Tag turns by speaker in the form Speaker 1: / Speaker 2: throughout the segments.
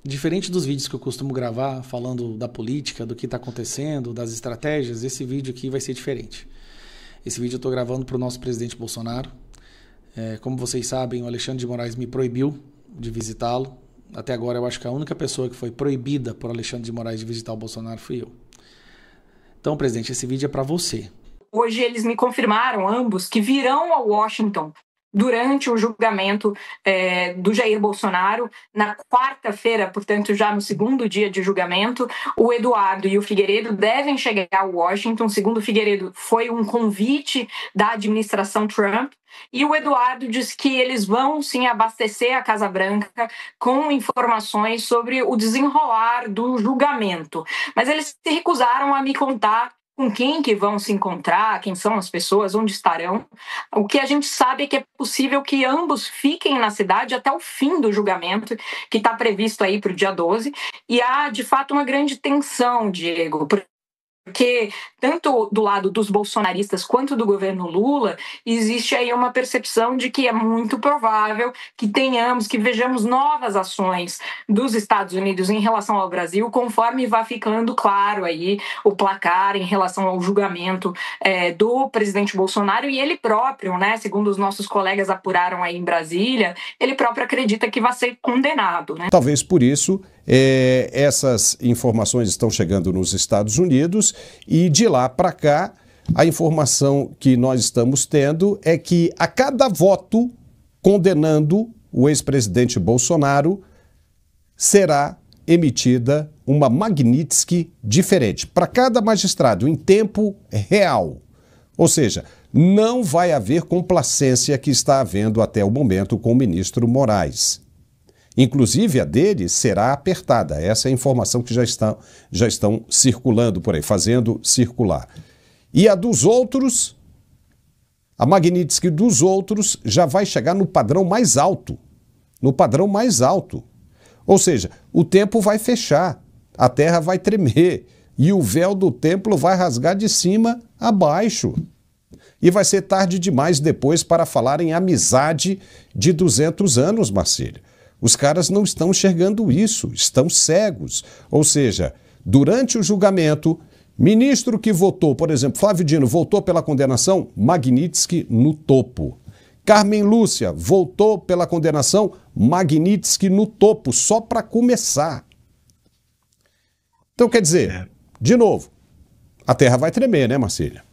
Speaker 1: Diferente dos vídeos que eu costumo gravar, falando da política, do que está acontecendo, das estratégias, esse vídeo aqui vai ser diferente. Esse vídeo eu estou gravando para o nosso presidente Bolsonaro. Como vocês sabem, o Alexandre de Moraes me proibiu de visitá-lo. Até agora eu acho que a única pessoa que foi proibida por Alexandre de Moraes de visitar o Bolsonaro fui eu. Então, presidente, esse vídeo é para você.
Speaker 2: Hoje eles me confirmaram, ambos, que virão a Washington durante o julgamento do Jair Bolsonaro. Na quarta-feira, portanto, já no segundo dia de julgamento, o Eduardo e o Figueiredo devem chegar a Washington. Segundo o Figueiredo, foi um convite da administração Trump. E o Eduardo disse que eles vão, sim, abastecer a Casa Branca com informações sobre o desenrolar do julgamento. Mas eles se recusaram a me contar com quem que vão se encontrar, quem são as pessoas, onde estarão. O que a gente sabe é que é possível que ambos fiquem na cidade até o fim do julgamento, que está previsto aí para o dia 12. E há, de fato, uma grande tensão, Diego, porque tanto do lado dos bolsonaristas quanto do governo Lula, existe aí uma percepção de que é muito provável que tenhamos, que vejamos novas ações dos Estados Unidos em relação ao Brasil, conforme vá ficando claro aí o placar em relação ao julgamento do presidente Bolsonaro. E ele próprio, né, segundo os nossos colegas apuraram aí em Brasília, ele próprio acredita que vai ser condenado, né?
Speaker 3: Talvez por isso essas informações estão chegando nos Estados Unidos e de lá para cá a informação que nós estamos tendo é que a cada voto condenando o ex-presidente Bolsonaro será emitida uma Magnitsky diferente para cada magistrado em tempo real. Ou seja, não vai haver complacência que está havendo até o momento com o ministro Moraes. Inclusive, a dele será apertada. Essa é a informação que já estão circulando por aí, fazendo circular. E a dos outros, a Magnitsky dos outros, já vai chegar no padrão mais alto. No padrão mais alto. Ou seja, o tempo vai fechar, a terra vai tremer e o véu do templo vai rasgar de cima a baixo. E vai ser tarde demais depois para falar em amizade de 200 anos, Marcília. Os caras não estão enxergando isso, estão cegos. Ou seja, durante o julgamento, ministro que votou, por exemplo, Flávio Dino, votou pela condenação, Magnitsky no topo. Carmen Lúcia votou pela condenação, Magnitsky no topo, só para começar. Então, quer dizer, de novo, a terra vai tremer, né, Marcília?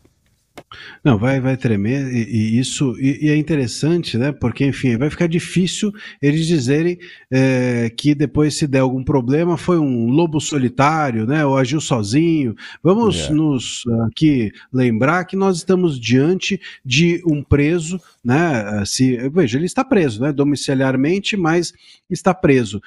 Speaker 4: Não, vai tremer e é interessante, né? Porque, enfim, vai ficar difícil eles dizerem que depois, se der algum problema, foi um lobo solitário, né? Ou agiu sozinho. Vamos nos aqui lembrar que nós estamos diante de um preso, né? Veja, ele está preso, né? Domiciliarmente, mas está preso.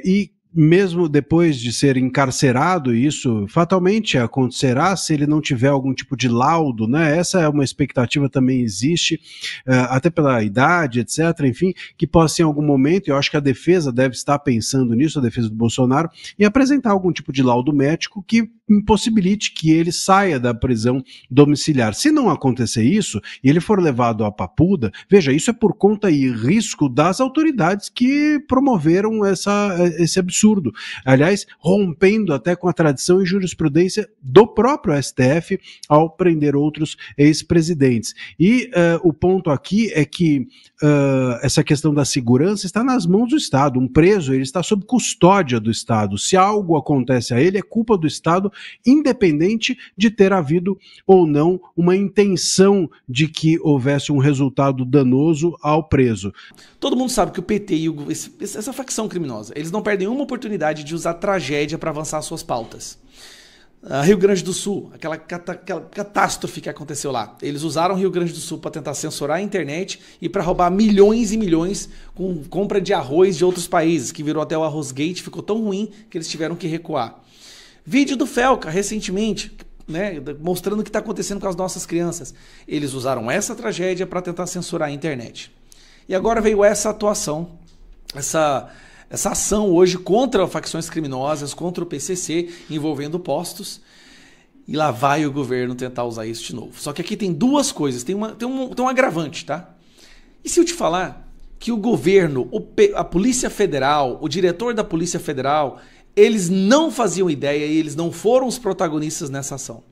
Speaker 4: E mesmo depois de ser encarcerado, isso fatalmente acontecerá se ele não tiver algum tipo de laudo, né? Essa é uma expectativa, também existe, até pela idade, etc., enfim, que possa em algum momento, eu acho que a defesa deve estar pensando nisso, a defesa do Bolsonaro, em apresentar algum tipo de laudo médico que impossibilite que ele saia da prisão domiciliar. Se não acontecer isso, e ele for levado à papuda, veja, isso é por conta e risco das autoridades que promoveram esse absurdo. Aliás, rompendo até com a tradição e jurisprudência do próprio STF ao prender outros ex-presidentes. E o ponto aqui é que essa questão da segurança está nas mãos do Estado. Um preso, ele está sob custódia do Estado. Se algo acontece a ele, é culpa do Estado, independente de ter havido ou não uma intenção de que houvesse um resultado danoso ao preso.
Speaker 1: Todo mundo sabe que o PT e essa facção criminosa, eles não perdem uma oportunidade de usar tragédia para avançar suas pautas. Rio Grande do Sul, aquela catástrofe que aconteceu lá. Eles usaram o Rio Grande do Sul para tentar censurar a internet e para roubar milhões e milhões com compra de arroz de outros países, que virou até o Arrozgate, ficou tão ruim que eles tiveram que recuar. Vídeo do Felca, recentemente, né, mostrando o que está acontecendo com as nossas crianças. Eles usaram essa tragédia para tentar censurar a internet. E agora veio essa atuação, essa ação hoje contra facções criminosas, contra o PCC, envolvendo postos. E lá vai o governo tentar usar isso de novo. Só que aqui tem duas coisas, tem um agravante, tá? E se eu te falar que o governo, a Polícia Federal, o diretor da Polícia Federal, eles não faziam ideia e eles não foram os protagonistas nessa ação.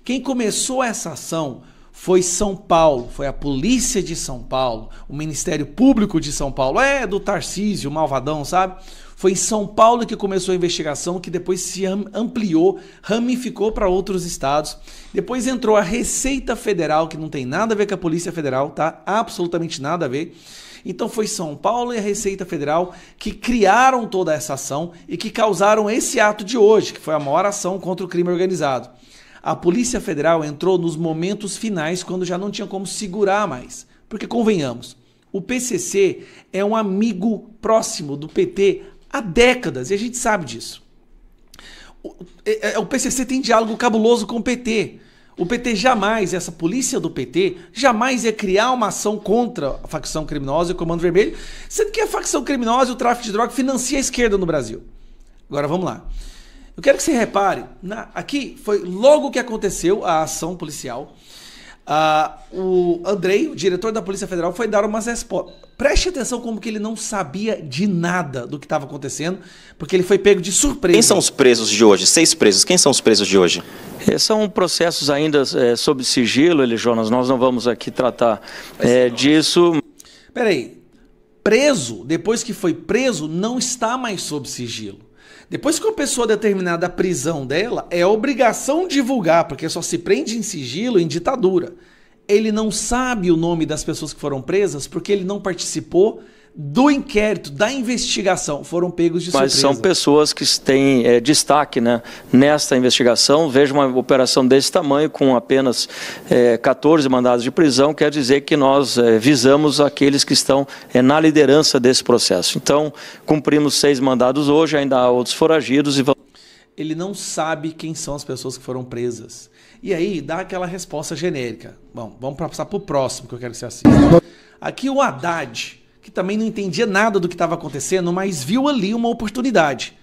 Speaker 1: Quem começou essa ação foi São Paulo, foi a Polícia de São Paulo, o Ministério Público de São Paulo, do Tarcísio, malvadão, sabe? Foi em São Paulo que começou a investigação, que depois se ampliou, ramificou para outros estados. Depois entrou a Receita Federal, que não tem nada a ver com a Polícia Federal, tá? Absolutamente nada a ver. Então foi São Paulo e a Receita Federal que criaram toda essa ação e que causaram esse ato de hoje, que foi a maior ação contra o crime organizado. A Polícia Federal entrou nos momentos finais, quando já não tinha como segurar mais. Porque, convenhamos, o PCC é um amigo próximo do PT há décadas, e a gente sabe disso. O PCC tem diálogo cabuloso com o PT. O PT jamais, essa polícia do PT, jamais ia criar uma ação contra a facção criminosa e o Comando Vermelho, sendo que a facção criminosa e o tráfico de droga financia a esquerda no Brasil. Agora vamos lá. Eu quero que você repare, aqui foi logo que aconteceu a ação policial, o Andrei, o diretor da Polícia Federal, foi dar umas respostas. Preste atenção como que ele não sabia de nada do que estava acontecendo, porque ele foi pego de surpresa.
Speaker 5: Quem são os presos de hoje? 6 presos. Quem são os presos de hoje?
Speaker 6: São processos ainda sob sigilo, Jonas. Nós não vamos aqui tratar disso.
Speaker 1: Peraí, preso, depois que foi preso, não está mais sob sigilo. Depois que uma pessoa determinada a prisão dela, é obrigação divulgar, porque só se prende em sigilo em ditadura. Ele não sabe o nome das pessoas que foram presas porque ele não participou do inquérito, da investigação. Foram pegos de surpresa.
Speaker 6: Mas são pessoas que têm destaque, né, nesta investigação. Veja uma operação desse tamanho com apenas 14 mandados de prisão, quer dizer que nós visamos aqueles que estão na liderança desse processo. Então, cumprimos 6 mandados hoje, ainda há outros foragidos.
Speaker 1: Ele não sabe quem são as pessoas que foram presas. E aí, dá aquela resposta genérica. Bom, vamos passar para o próximo que eu quero que você assista. Aqui o Haddad, que também não entendia nada do que estava acontecendo, mas viu ali uma oportunidade.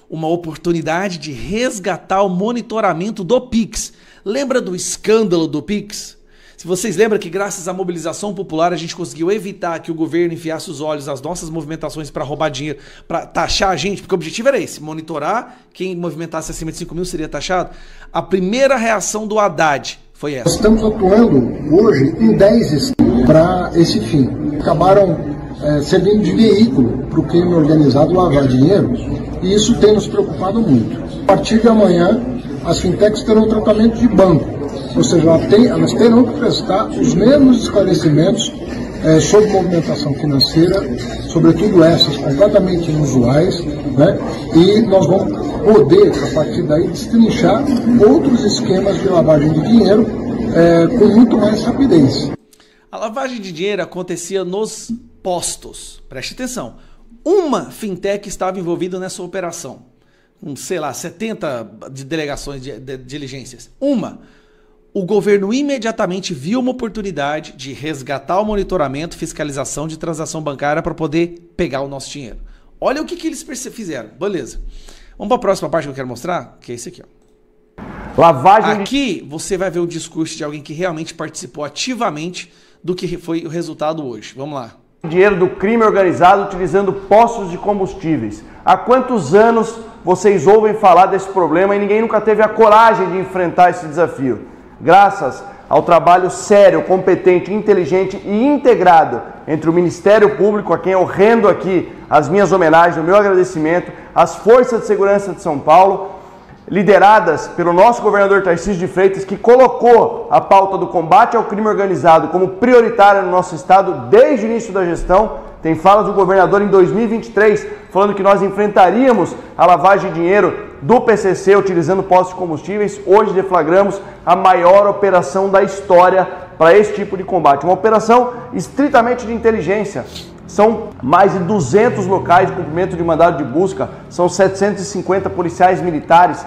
Speaker 1: Uma oportunidade de resgatar o monitoramento do Pix. Lembra do escândalo do Pix? Se vocês lembram que graças à mobilização popular a gente conseguiu evitar que o governo enfiasse os olhos nas nossas movimentações para roubar dinheiro, para taxar a gente, porque o objetivo era esse, monitorar, quem movimentasse acima de 5 mil seria taxado. A primeira reação do Haddad foi essa.
Speaker 7: Estamos atuando hoje em 10 estados para esse fim. Acabaram servindo de veículo para o crime organizado lavar dinheiro, e isso tem nos preocupado muito. A partir de amanhã, as fintechs terão tratamento de banco, ou seja, elas terão que prestar os mesmos esclarecimentos sobre movimentação financeira, sobretudo essas completamente inusuais, né? E nós vamos poder, a partir daí, destrinchar outros esquemas de lavagem de dinheiro com muito mais rapidez.
Speaker 1: A lavagem de dinheiro acontecia nos postos. Preste atenção. Uma fintech estava envolvida nessa operação. Com, sei lá, 70 delegações de diligências. O governo imediatamente viu uma oportunidade de resgatar o monitoramento, fiscalização de transação bancária para poder pegar o nosso dinheiro. Olha o que eles fizeram. Beleza. Vamos para a próxima parte que eu quero mostrar, que é esse aqui, ó.
Speaker 8: Lavagem.
Speaker 1: Aqui você vai ver o discurso de alguém que realmente participou ativamente do que foi o resultado hoje. Vamos lá.
Speaker 8: Dinheiro do crime organizado utilizando postos de combustíveis. Há quantos anos vocês ouvem falar desse problema e ninguém nunca teve a coragem de enfrentar esse desafio? Graças ao trabalho sério, competente, inteligente e integrado entre o Ministério Público, a quem eu rendo aqui as minhas homenagens, o meu agradecimento, as Forças de Segurança de São Paulo, lideradas pelo nosso governador Tarcísio de Freitas, que colocou a pauta do combate ao crime organizado como prioritária no nosso estado desde o início da gestão. Tem falas do governador em 2023 falando que nós enfrentaríamos a lavagem de dinheiro do PCC utilizando postos de combustíveis. Hoje deflagramos a maior operação da história para esse tipo de combate. Uma operação estritamente de inteligência. São mais de 200 locais de cumprimento de mandado de busca, são 750 policiais militares,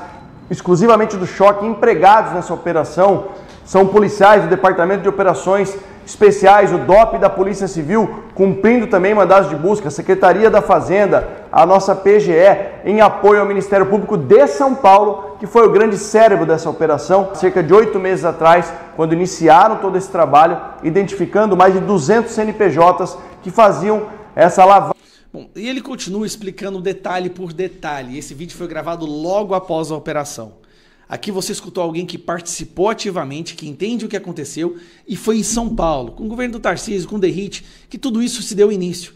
Speaker 8: exclusivamente do choque, empregados nessa operação. São policiais do Departamento de Operações Especiais, o DOP da Polícia Civil, cumprindo também mandados de busca, a Secretaria da Fazenda, a nossa PGE, em apoio ao Ministério Público de São Paulo, que foi o grande cérebro dessa operação, cerca de 8 meses atrás, quando iniciaram todo esse trabalho, identificando mais de 200 CNPJs que faziam Essa lavagem...
Speaker 1: Bom, e ele continua explicando detalhe por detalhe. Esse vídeo foi gravado logo após a operação. Aqui você escutou alguém que participou ativamente, que entende o que aconteceu, e foi em São Paulo, com o governo do Tarcísio, com o Derrite, que tudo isso se deu início.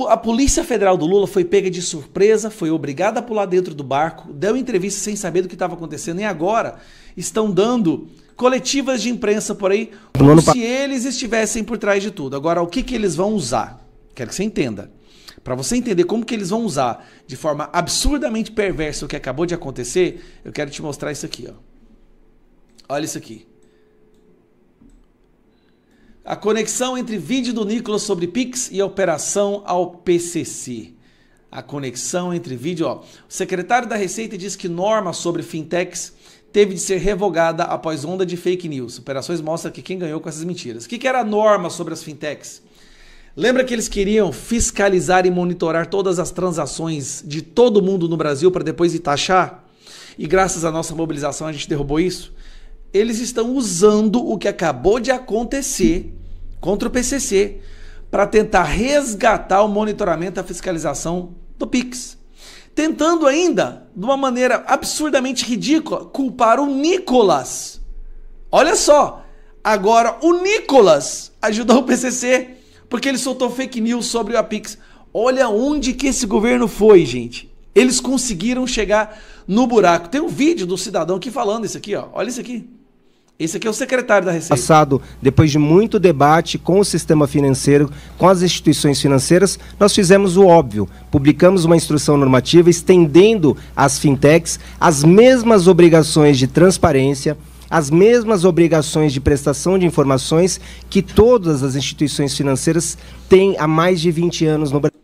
Speaker 1: A Polícia Federal do Lula foi pega de surpresa, foi obrigada a pular dentro do barco, deu entrevista sem saber do que estava acontecendo, e agora estão dando coletivas de imprensa por aí, como se eles estivessem por trás de tudo. Agora, o que eles vão usar? Quero que você entenda. Para você entender como que eles vão usar de forma absurdamente perversa o que acabou de acontecer, eu quero te mostrar isso aqui, ó. Olha isso aqui. A conexão entre vídeo do Nicolas sobre Pix e a operação ao PCC. A conexão entre vídeo, ó. O secretário da Receita diz que norma sobre fintechs teve de ser revogada após onda de fake news. Operações mostram que quem ganhou com essas mentiras. O que era a norma sobre as fintechs? Lembra que eles queriam fiscalizar e monitorar todas as transações de todo mundo no Brasil para depois ir taxar? E graças à nossa mobilização a gente derrubou isso? Eles estão usando o que acabou de acontecer contra o PCC para tentar resgatar o monitoramento e a fiscalização do Pix. Tentando ainda, de uma maneira absurdamente ridícula, culpar o Nicolas. Olha só, agora o Nicolas ajudou o PCC porque ele soltou fake news sobre a Pix. Olha onde que esse governo foi, gente. Eles conseguiram chegar no buraco. Tem um vídeo do cidadão aqui falando isso aqui, ó. Olha isso aqui. Esse aqui é o secretário da Receita.
Speaker 9: Passado, depois de muito debate com o sistema financeiro, com as instituições financeiras, nós fizemos o óbvio. Publicamos uma instrução normativa estendendo às fintechs as mesmas obrigações de transparência, as mesmas obrigações de prestação de informações que todas as instituições financeiras têm há mais de 20 anos no Brasil.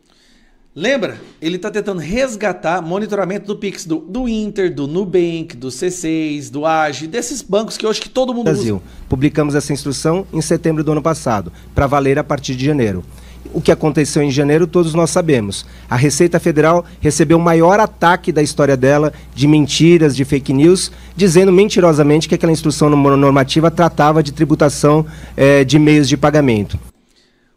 Speaker 1: Lembra? Ele está tentando resgatar monitoramento do Pix, do Inter, do Nubank, do C6, do Age, desses bancos que hoje que todo mundo usa.
Speaker 9: Publicamos essa instrução em setembro do ano passado, para valer a partir de janeiro. O que aconteceu em janeiro, todos nós sabemos. A Receita Federal recebeu o maior ataque da história dela, de mentiras, de fake news, dizendo mentirosamente que aquela instrução normativa tratava de tributação de meios de pagamento.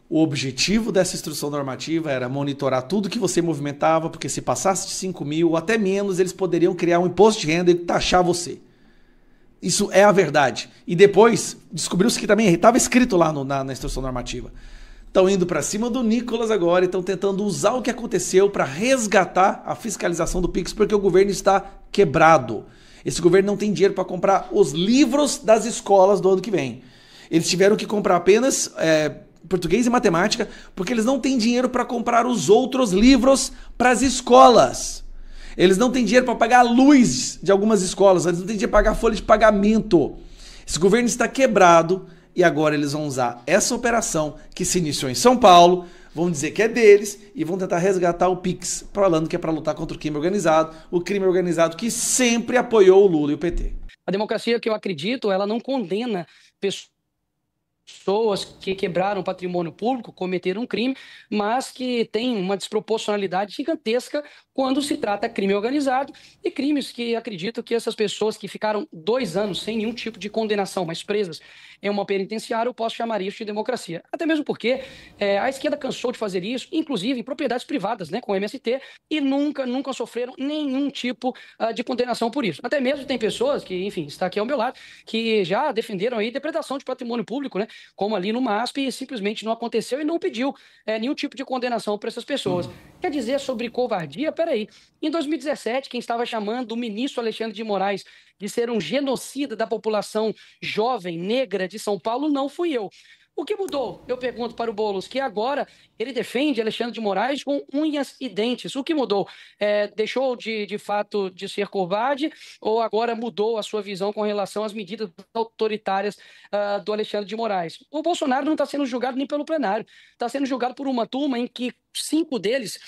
Speaker 1: O objetivo dessa instrução normativa era monitorar tudo que você movimentava, porque se passasse de 5 mil ou até menos, eles poderiam criar um imposto de renda e taxar você. Isso é a verdade. E depois, descobriu-se que também estava escrito lá na instrução normativa. Estão indo para cima do Nicolas agora e estão tentando usar o que aconteceu para resgatar a fiscalização do Pix, porque o governo está quebrado. Esse governo não tem dinheiro para comprar os livros das escolas do ano que vem. Eles tiveram que comprar apenas português e matemática, porque eles não têm dinheiro para comprar os outros livros para as escolas. Eles não têm dinheiro para pagar a luz de algumas escolas, eles não têm dinheiro para pagar a folha de pagamento. Esse governo está quebrado e agora eles vão usar essa operação que se iniciou em São Paulo, vão dizer que é deles e vão tentar resgatar o Pix, falando que é para lutar contra o crime organizado que sempre apoiou o Lula e o PT.
Speaker 10: A democracia que eu acredito, ela não condena pessoas que quebraram patrimônio público, cometeram um crime, mas que tem uma desproporcionalidade gigantesca quando se trata de crime organizado e crimes que acredito que essas pessoas que ficaram 2 anos sem nenhum tipo de condenação, mas presas em uma penitenciária, eu posso chamar isso de democracia. Até mesmo porque a esquerda cansou de fazer isso, inclusive em propriedades privadas, né, com o MST, e nunca sofreram nenhum tipo de condenação por isso. Até mesmo tem pessoas que, enfim, está aqui ao meu lado, que já defenderam aí depredação de patrimônio público, né, como ali no MASP, e simplesmente não aconteceu e não pediu nenhum tipo de condenação para essas pessoas. Quer dizer sobre covardia? Peraí. Em 2017, quem estava chamando o ministro Alexandre de Moraes de ser um genocida da população jovem, negra de São Paulo, não fui eu. O que mudou? Eu pergunto para o Boulos, que agora ele defende Alexandre de Moraes com unhas e dentes. O que mudou? Deixou de fato de ser covarde ou agora mudou a sua visão com relação às medidas autoritárias do Alexandre de Moraes? O Bolsonaro não está sendo julgado nem pelo plenário, está sendo julgado por uma turma em que 5 deles,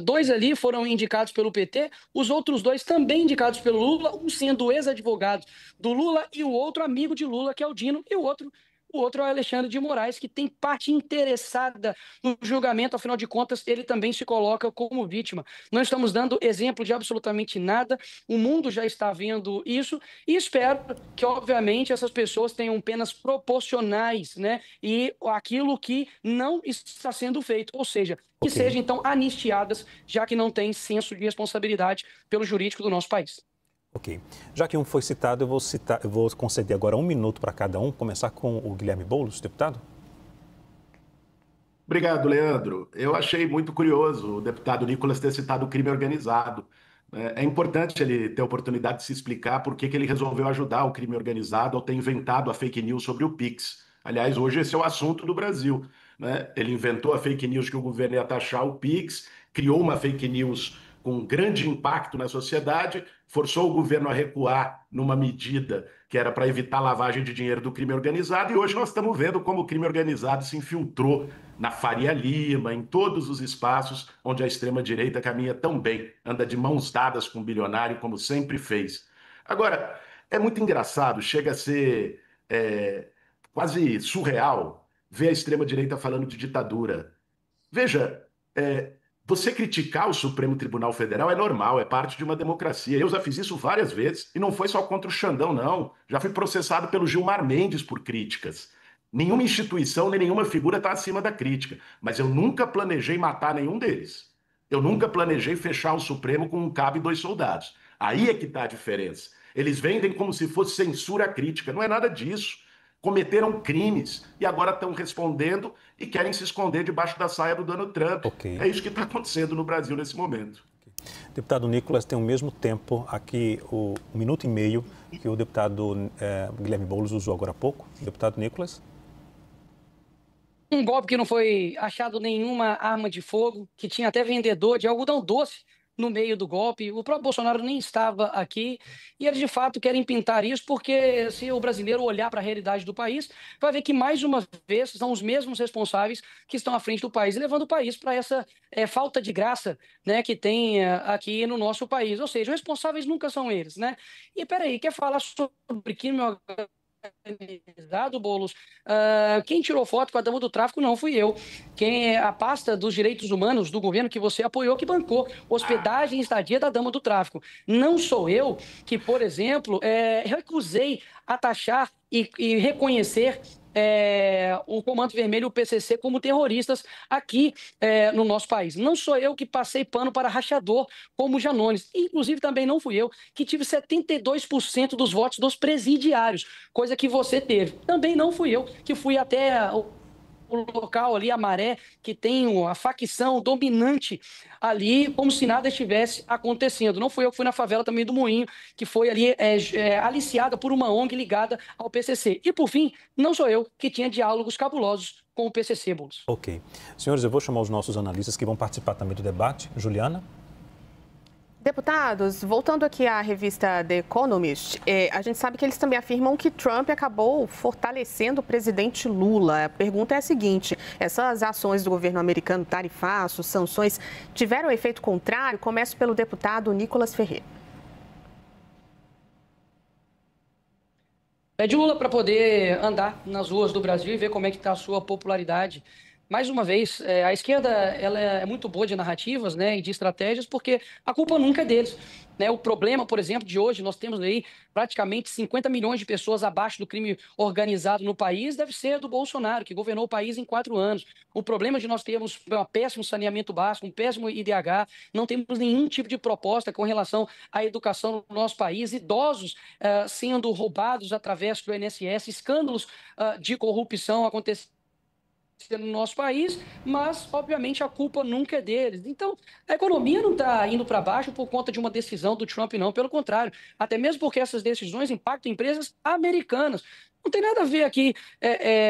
Speaker 10: 2 ali foram indicados pelo PT, os outros 2 também indicados pelo Lula, um sendo ex-advogado do Lula e o outro amigo de Lula, que é o Dino, e o outro O outro é o Alexandre de Moraes, que tem parte interessada no julgamento, afinal de contas, ele também se coloca como vítima. Não estamos dando exemplo de absolutamente nada, o mundo já está vendo isso, e espero que, obviamente, essas pessoas tenham penas proporcionais, né? E aquilo que não está sendo feito, ou seja, que sejam, então, anistiadas, já que não tem senso de responsabilidade pelo jurídico do nosso país.
Speaker 11: Ok. Já que um foi citado, eu vou conceder agora 1 minuto para cada um. Começar com o Guilherme Boulos, deputado.
Speaker 12: Obrigado, Leandro. Eu achei muito curioso o deputado Nicolas ter citado o crime organizado. É importante ele ter a oportunidade de se explicar por que ele resolveu ajudar o crime organizado ao ter inventado a fake news sobre o Pix. Aliás, hoje esse é o assunto do Brasil, né? Ele inventou a fake news que o governo ia taxar o Pix, criou uma fake news com grande impacto na sociedade, forçou o governo a recuar numa medida que era para evitar a lavagem de dinheiro do crime organizado, e hoje nós estamos vendo como o crime organizado se infiltrou na Faria Lima, em todos os espaços onde a extrema-direita caminha tão bem, anda de mãos dadas com o bilionário, como sempre fez. Agora, é muito engraçado, chega a ser quase surreal ver a extrema-direita falando de ditadura. Veja, você criticar o Supremo Tribunal Federal é normal, é parte de uma democracia. Eu já fiz isso várias vezes, e não foi só contra o Xandão, não. Já fui processado pelo Gilmar Mendes por críticas. Nenhuma instituição nem nenhuma figura está acima da crítica, mas eu nunca planejei matar nenhum deles. Eu nunca planejei fechar o Supremo com um cabo e 2 soldados. Aí é que está a diferença. Eles vendem como se fosse censura crítica. Não é nada disso. Cometeram crimes e agora estão respondendo e querem se esconder debaixo da saia do Donald Trump. É isso que está acontecendo no Brasil nesse momento.
Speaker 11: Deputado Nicolas tem o mesmo tempo aqui, 1 minuto e meio, que o deputado Guilherme Boulos usou agora há pouco. Deputado Nicolas.
Speaker 10: Um golpe que não foi achado nenhuma arma de fogo, que tinha até vendedor de algodão doce no meio do golpe. O próprio Bolsonaro nem estava aqui e eles de fato querem pintar isso porque se o brasileiro olhar para a realidade do país, vai ver que mais uma vez são os mesmos responsáveis que estão à frente do país, levando o país para essa falta de graça, né, que tem aqui no nosso país. Ou seja, os responsáveis nunca são eles, né? E peraí, quer falar sobre crime organizado, Boulos? Quem tirou foto com a dama do tráfico não fui eu. A pasta dos direitos humanos do governo que você apoiou, que bancou hospedagem e estadia da dama do tráfico. Não sou eu que, por exemplo, recusei a taxar e reconhecer o Comando Vermelho e o PCC como terroristas aqui no nosso país. Não sou eu que passei pano para rachador como Janones. Inclusive também não fui eu que tive 72% dos votos dos presidiários, coisa que você teve. Também não fui eu que fui até o local ali, a Maré, que tem a facção dominante ali, como se nada estivesse acontecendo. Não fui eu que fui na favela também do Moinho, que foi ali aliciada por uma ONG ligada ao PCC. E, por fim, não sou eu que tinha diálogos cabulosos com o PCC, Boulos.
Speaker 11: Ok. Senhores, eu vou chamar os nossos analistas que vão participar também do debate. Juliana?
Speaker 13: Deputados, voltando aqui à revista The Economist, a gente sabe que eles também afirmam que Trump acabou fortalecendo o presidente Lula. A pergunta é a seguinte: essas ações do governo americano, tarifaço, sanções, tiveram efeito contrário? Começo pelo deputado Nicolas Ferreira.
Speaker 10: Pede Lula para poder andar nas ruas do Brasil e ver como é que está a sua popularidade. Mais uma vez, a esquerda ela é muito boa de narrativas, né, e de estratégias, porque a culpa nunca é deles, né? O problema, por exemplo, de hoje, nós temos aí praticamente 50 milhões de pessoas abaixo do crime organizado no país, deve ser do Bolsonaro, que governou o país em 4 anos. O problema de nós termos um péssimo saneamento básico, um péssimo IDH, não temos nenhum tipo de proposta com relação à educação no nosso país, idosos sendo roubados através do INSS, escândalos de corrupção acontecendo no nosso país, mas obviamente a culpa nunca é deles. Então, a economia não está indo para baixo por conta de uma decisão do Trump, não, pelo contrário, até mesmo porque essas decisões impactam empresas americanas. Não tem nada a ver aqui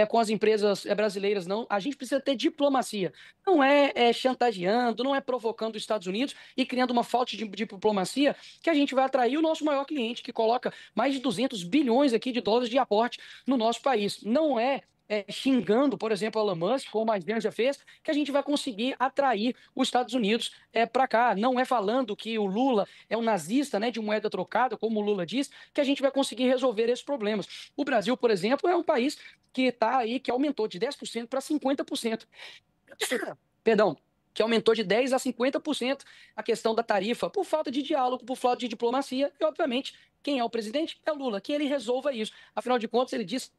Speaker 10: com as empresas brasileiras, não. A gente precisa ter diplomacia. Não é chantageando, não é provocando os Estados Unidos e criando uma falta de diplomacia que a gente vai atrair o nosso maior cliente, que coloca mais de 200 bilhões aqui de dólares de aporte no nosso país. Não xingando, por exemplo, a Elon Musk, como a já fez, que a gente vai conseguir atrair os Estados Unidos para cá. Não é falando que o Lula é um nazista, né, de moeda trocada, como o Lula diz, que a gente vai conseguir resolver esses problemas. O Brasil, por exemplo, é um país que está aí, que aumentou de 10% para 50%. Perdão, que aumentou de 10% a 50% a questão da tarifa, por falta de diálogo, por falta de diplomacia, e, obviamente, quem é o presidente é Lula, que ele resolva isso. Afinal de contas, ele disse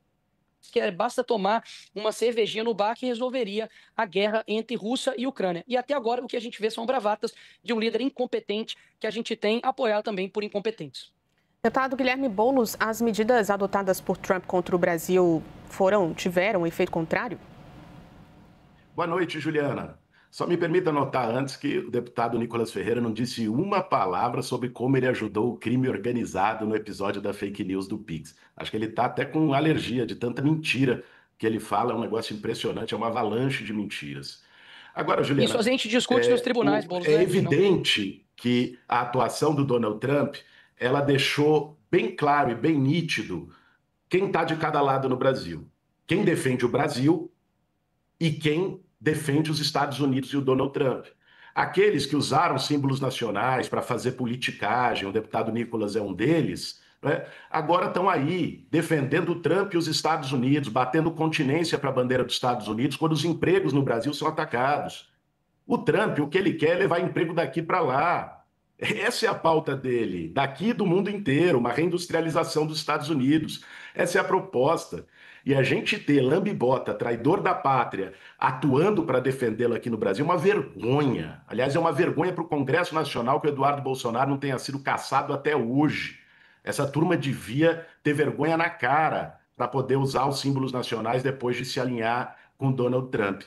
Speaker 10: que basta tomar uma cervejinha no bar que resolveria a guerra entre Rússia e Ucrânia. E até agora o que a gente vê são bravatas de um líder incompetente que a gente tem apoiado também por incompetentes.
Speaker 13: Deputado Guilherme Boulos, as medidas adotadas por Trump contra o Brasil tiveram um efeito contrário?
Speaker 12: Boa noite, Juliana. Só me permita notar antes que o deputado Nicolas Ferreira não disse uma palavra sobre como ele ajudou o crime organizado no episódio da fake news do Pix. Acho que ele está até com alergia de tanta mentira que ele fala, é um negócio impressionante, é uma avalanche de mentiras. Agora, Juliana...
Speaker 10: Isso a gente discute nos tribunais, Boulos.
Speaker 12: É evidente que a atuação do Donald Trump, ela deixou bem claro e bem nítido quem está de cada lado no Brasil. Quem defende o Brasil e quem defende os Estados Unidos e o Donald Trump. Aqueles que usaram símbolos nacionais para fazer politicagem, o deputado Nicolas é um deles, né? Agora estão aí defendendo o Trump e os Estados Unidos, batendo continência para a bandeira dos Estados Unidos quando os empregos no Brasil são atacados. O Trump, o que ele quer é levar emprego daqui para lá. Essa é a pauta dele, daqui do mundo inteiro, uma reindustrialização dos Estados Unidos. Essa é a proposta. E a gente ter lambibota, traidor da pátria, atuando para defendê-lo aqui no Brasil, é uma vergonha. Aliás, é uma vergonha para o Congresso Nacional que o Eduardo Bolsonaro não tenha sido caçado até hoje. Essa turma devia ter vergonha na cara para poder usar os símbolos nacionais depois de se alinhar com Donald Trump.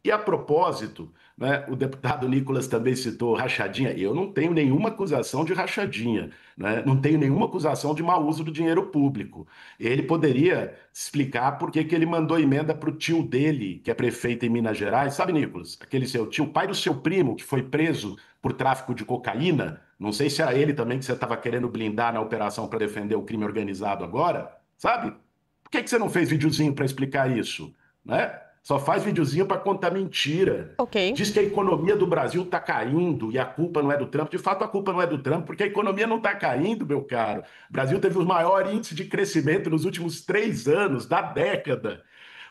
Speaker 12: E a propósito, né, o deputado Nicolas também citou rachadinha. Eu não tenho nenhuma acusação de rachadinha, né? Não tenho nenhuma acusação de mau uso do dinheiro público. Ele poderia explicar por que ele mandou emenda para o tio dele, que é prefeito em Minas Gerais. Sabe, Nicolas? Aquele seu tio, pai do seu primo, que foi preso por tráfico de cocaína. Não sei se era ele também que você estava querendo blindar na operação para defender o crime organizado agora. Sabe? Por que você não fez videozinho para explicar isso? Né? Só faz videozinho para contar mentira.
Speaker 13: Okay.
Speaker 12: Diz que a economia do Brasil está caindo e a culpa não é do Trump. De fato, a culpa não é do Trump, porque a economia não está caindo, meu caro. O Brasil teve o maior índice de crescimento nos últimos 3 anos, da década.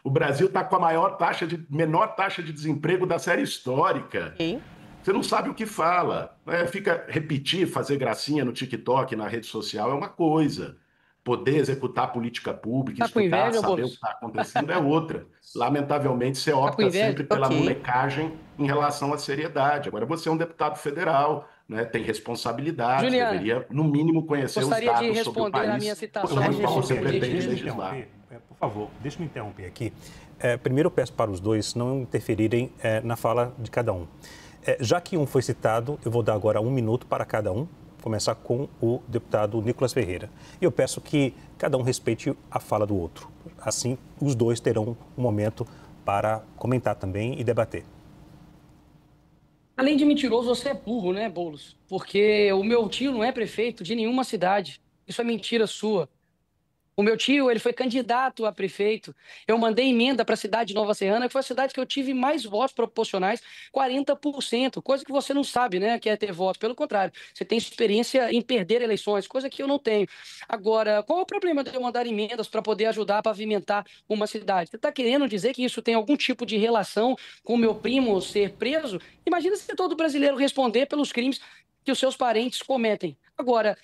Speaker 12: O Brasil está com a menor taxa de desemprego da série histórica.
Speaker 13: Okay.
Speaker 12: Você não sabe o que fala. Né? Repetir, fazer gracinha no TikTok, na rede social, é uma coisa. Poder executar política pública, escutar, saber o que está acontecendo é outra. Lamentavelmente, você opta sempre pela molecagem em relação à seriedade. Agora, você é um deputado federal, né, tem responsabilidade,
Speaker 10: Juliana,
Speaker 12: deveria, no mínimo, conhecer os dados sobre o país.
Speaker 10: A minha citação.
Speaker 12: Você pretende legislar.
Speaker 11: Por favor, deixa eu me interromper aqui. Primeiro, eu peço para os dois não interferirem na fala de cada um. Já que um foi citado, eu vou dar agora 1 minuto para cada um. Começar com o deputado Nicolas Ferreira. E eu peço que cada um respeite a fala do outro. Assim, os dois terão um momento para comentar também e debater.
Speaker 10: Além de mentiroso, você é burro, né, Boulos? Porque o meu tio não é prefeito de nenhuma cidade. Isso é mentira sua. O meu tio, ele foi candidato a prefeito. Eu mandei emenda para a cidade de Nova Serrana, que foi a cidade que eu tive mais votos proporcionais, 40%, coisa que você não sabe, né, que é ter votos. Pelo contrário, você tem experiência em perder eleições, coisa que eu não tenho. Agora, qual é o problema de eu mandar emendas para poder ajudar a pavimentar uma cidade? Você está querendo dizer que isso tem algum tipo de relação com o meu primo ser preso? Imagina se todo brasileiro responder pelos crimes que os seus parentes cometem. Agora,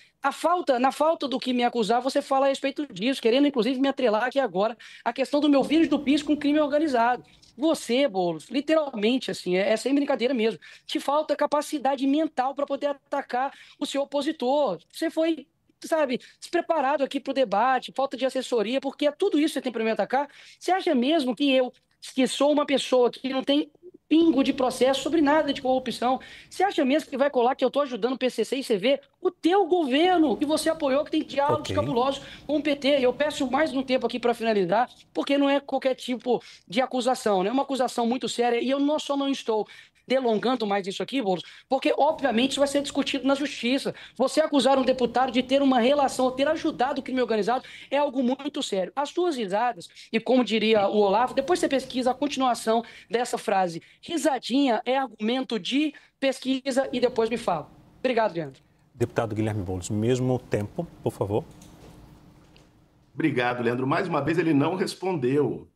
Speaker 10: na falta do que me acusar, você fala a respeito disso, querendo inclusive me atrelar aqui agora a questão do meu vírus do PIS com crime organizado. Você, Boulos, literalmente, assim, é sem brincadeira mesmo, te falta capacidade mental para poder atacar o seu opositor. Você foi, sabe, despreparado aqui para o debate, falta de assessoria, porque é tudo isso que você tem para me atacar. Você acha mesmo que eu, que sou uma pessoa que não tem pingo de processo sobre nada de corrupção, você acha mesmo que vai colar que eu estou ajudando o PCC e CV? O teu governo, que você apoiou, que tem diálogos cabulosos com o PT. Eu peço mais um tempo aqui para finalizar, porque não é qualquer tipo de acusação, né? É uma acusação muito séria e eu só não estou delongando mais isso aqui, Boulos, porque obviamente isso vai ser discutido na justiça. Você acusar um deputado de ter uma relação, ter ajudado o crime organizado, é algo muito sério. As suas risadas, e como diria o Olavo, depois você pesquisa a continuação dessa frase, risadinha é argumento de pesquisa e depois me fala. Obrigado, Leandro.
Speaker 11: Deputado Guilherme Boulos, mesmo tempo, por favor.
Speaker 12: Obrigado, Leandro. Mais uma vez, ele não respondeu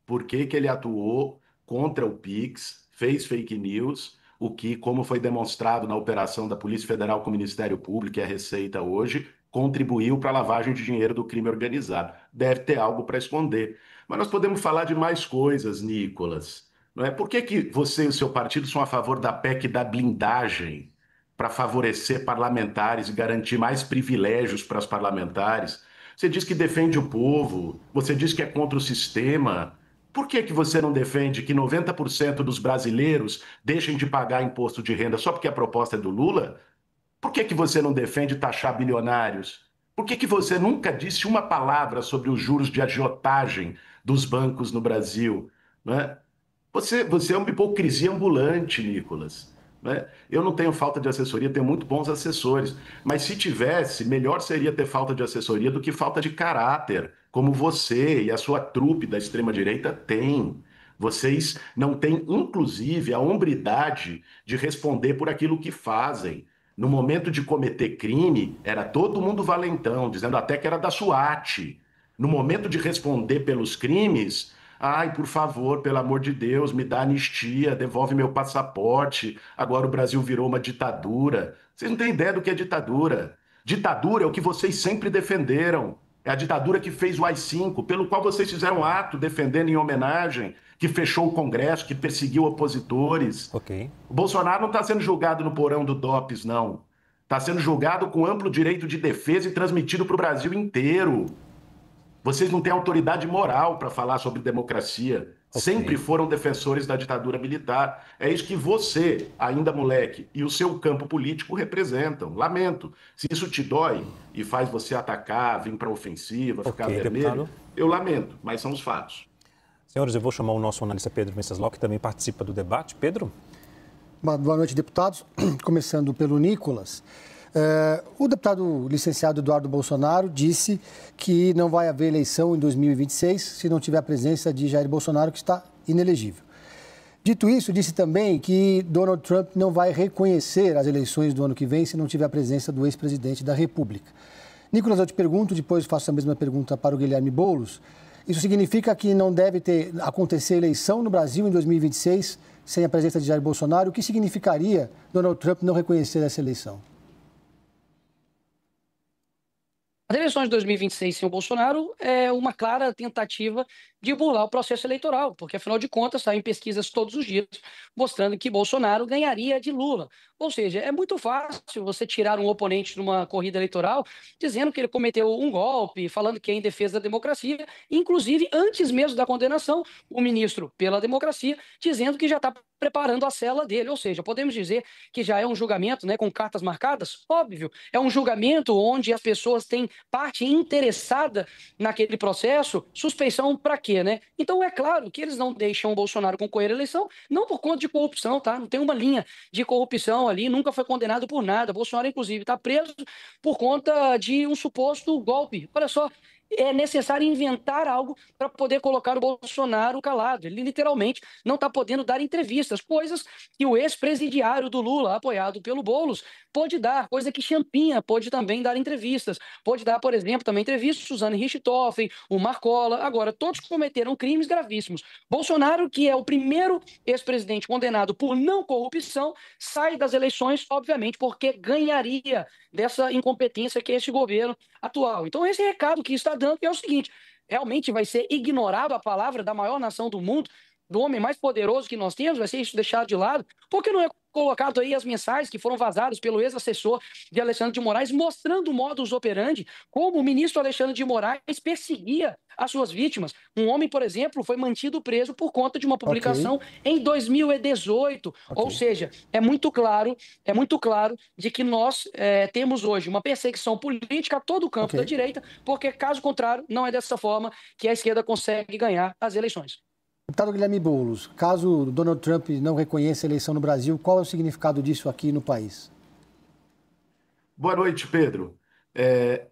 Speaker 12: por que que ele atuou contra o Pix, fez fake news, o que, como foi demonstrado na operação da Polícia Federal com o Ministério Público e a Receita hoje, contribuiu para a lavagem de dinheiro do crime organizado. Deve ter algo para esconder. Mas nós podemos falar de mais coisas, Nicolas. Não é? Por que que você e o seu partido são a favor da PEC da blindagem para favorecer parlamentares e garantir mais privilégios para os parlamentares? Você diz que defende o povo, você diz que é contra o sistema. Por que que você não defende que 90% dos brasileiros deixem de pagar imposto de renda só porque a proposta é do Lula? Por que que você não defende taxar bilionários? Por que que você nunca disse uma palavra sobre os juros de agiotagem dos bancos no Brasil? Não é? Você é uma hipocrisia ambulante, Nicolas. Né? Eu não tenho falta de assessoria, tenho muito bons assessores. Mas se tivesse, melhor seria ter falta de assessoria do que falta de caráter, como você e a sua trupe da extrema-direita têm. Vocês não têm, inclusive, a hombridade de responder por aquilo que fazem. No momento de cometer crime, era todo mundo valentão, dizendo até que era da SWAT. No momento de responder pelos crimes, ai, por favor, pelo amor de Deus, me dá anistia, devolve meu passaporte. Agora o Brasil virou uma ditadura. Vocês não têm ideia do que é ditadura. Ditadura é o que vocês sempre defenderam. É a ditadura que fez o AI-5, pelo qual vocês fizeram ato defendendo em homenagem, que fechou o Congresso, que perseguiu opositores.
Speaker 11: Ok.
Speaker 12: O Bolsonaro não está sendo julgado no porão do DOPS, não. Está sendo julgado com amplo direito de defesa e transmitido para o Brasil inteiro. Vocês não têm autoridade moral para falar sobre democracia.
Speaker 11: Ok.
Speaker 12: Sempre foram defensores da ditadura militar. É isso que você, ainda moleque, e o seu campo político representam. Lamento. Se isso te dói e faz você atacar, vir para a ofensiva, ficar vermelho,
Speaker 11: deputado.
Speaker 12: eu lamento, mas são os fatos.
Speaker 11: Senhores, eu vou chamar o nosso analista Pedro Venceslau, que também participa do debate. Pedro?
Speaker 14: Boa noite, deputados. Começando pelo Nicolas. O deputado licenciado Eduardo Bolsonaro disse que não vai haver eleição em 2026 se não tiver a presença de Jair Bolsonaro, que está inelegível. Dito isso, disse também que Donald Trump não vai reconhecer as eleições do ano que vem se não tiver a presença do ex-presidente da República. Nicolas, eu te pergunto, depois faço a mesma pergunta para o Guilherme Boulos. Isso significa que não deve acontecer eleição no Brasil em 2026 sem a presença de Jair Bolsonaro? O que significaria Donald Trump não reconhecer essa eleição?
Speaker 10: As eleições de 2026 sem o Bolsonaro é uma clara tentativa de burlar o processo eleitoral, porque, afinal de contas, saem pesquisas todos os dias mostrando que Bolsonaro ganharia de Lula. Ou seja, é muito fácil você tirar um oponente numa corrida eleitoral dizendo que ele cometeu um golpe, falando que é em defesa da democracia, inclusive, antes mesmo da condenação, o ministro pela democracia dizendo que já está preparando a cela dele. Ou seja, podemos dizer que já é um julgamento, né, com cartas marcadas? Óbvio, é um julgamento onde as pessoas têm parte interessada naquele processo. Suspeição para quê, né? Então é claro que eles não deixam o Bolsonaro concorrer à eleição, não por conta de corrupção, tá? Não tem uma linha de corrupção ali, nunca foi condenado por nada. Bolsonaro, inclusive, está preso por conta de um suposto golpe. Olha só, é necessário inventar algo para poder colocar o Bolsonaro calado. Ele literalmente não está podendo dar entrevistas, coisas que o ex-presidiário do Lula, apoiado pelo Boulos, pode dar, coisa que Champinha pode também dar entrevistas. Pode dar, por exemplo, também entrevistas Suzane Richthofen, o Marcola. Agora, todos cometeram crimes gravíssimos. Bolsonaro, que é o primeiro ex-presidente condenado por não corrupção, sai das eleições, obviamente, porque ganharia dessa incompetência que é esse governo atual. Então, esse recado que está dando é o seguinte: realmente vai ser ignorado a palavra da maior nação do mundo, do homem mais poderoso que nós temos, vai ser isso deixado de lado? Por que não é colocado aí as mensagens que foram vazadas pelo ex-assessor de Alexandre de Moraes, mostrando o modus operandi, como o ministro Alexandre de Moraes perseguia as suas vítimas? Um homem, por exemplo, foi mantido preso por conta de uma publicação em 2018. Ou seja, é muito claro de que nós temos hoje uma perseguição política a todo o campo da direita, porque, caso contrário, não é dessa forma que a esquerda consegue ganhar as eleições.
Speaker 14: Deputado Guilherme Boulos, caso Donald Trump não reconheça a eleição no Brasil, qual é o significado disso aqui no país?
Speaker 12: Boa noite, Pedro.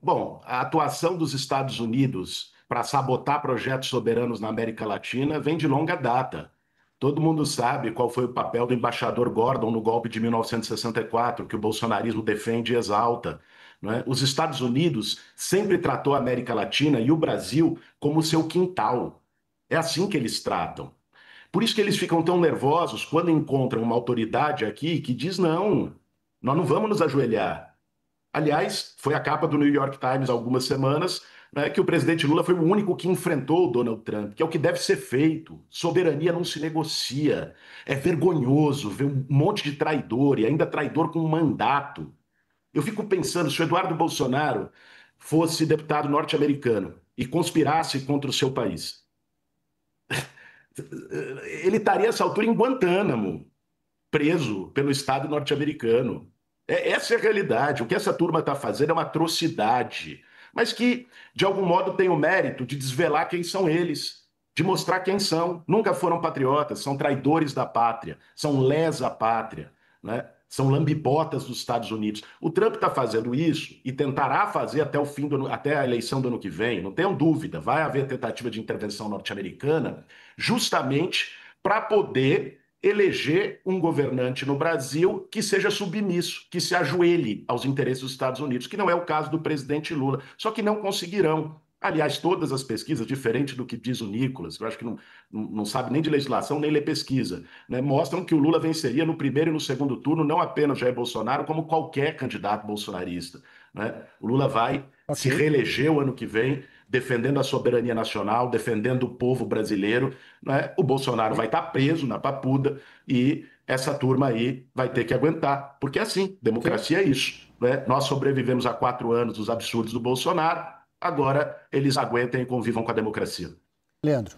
Speaker 12: Bom, a atuação dos Estados Unidos para sabotar projetos soberanos na América Latina vem de longa data. Todo mundo sabe qual foi o papel do embaixador Gordon no golpe de 1964, que o bolsonarismo defende e exalta. Não é? Os Estados Unidos sempre tratou a América Latina e o Brasil como seu quintal. É assim que eles tratam. Por isso que eles ficam tão nervosos quando encontram uma autoridade aqui que diz: não, nós não vamos nos ajoelhar. Aliás, foi a capa do New York Times há algumas semanas, né, que o presidente Lula foi o único que enfrentou o Donald Trump, que é o que deve ser feito. Soberania não se negocia. É vergonhoso ver um monte de traidor, e ainda traidor com um mandato. Eu fico pensando, se o Eduardo Bolsonaro fosse deputado norte-americano e conspirasse contra o seu país, ele estaria a essa altura em Guantánamo, preso pelo Estado norte-americano. Essa é a realidade. O que essa turma está fazendo é uma atrocidade, mas que, de algum modo, tem o mérito de desvelar quem são eles, de mostrar quem são. Nunca foram patriotas, são traidores da pátria, são lesa pátria, né? São lambibotas dos Estados Unidos. O Trump está fazendo isso e tentará fazer até o fim até a eleição do ano que vem. Não tenham dúvida, vai haver tentativa de intervenção norte-americana, justamente para poder eleger um governante no Brasil que seja submisso, que se ajoelhe aos interesses dos Estados Unidos, que não é o caso do presidente Lula. Só que não conseguirão. Aliás, todas as pesquisas, diferente do que diz o Nicolas, que eu acho que não sabe nem de legislação, nem lê pesquisa, né, mostram que o Lula venceria no primeiro e no segundo turno, não apenas Jair Bolsonaro, como qualquer candidato bolsonarista. Né? O Lula vai se reeleger o ano que vem, defendendo a soberania nacional, defendendo o povo brasileiro. Né? O Bolsonaro vai estar preso na papuda e essa turma aí vai ter que aguentar, porque é assim, democracia é isso. Né? Nós sobrevivemos a 4 anos dos absurdos do Bolsonaro, agora eles aguentem e convivam com a democracia.
Speaker 14: Leandro.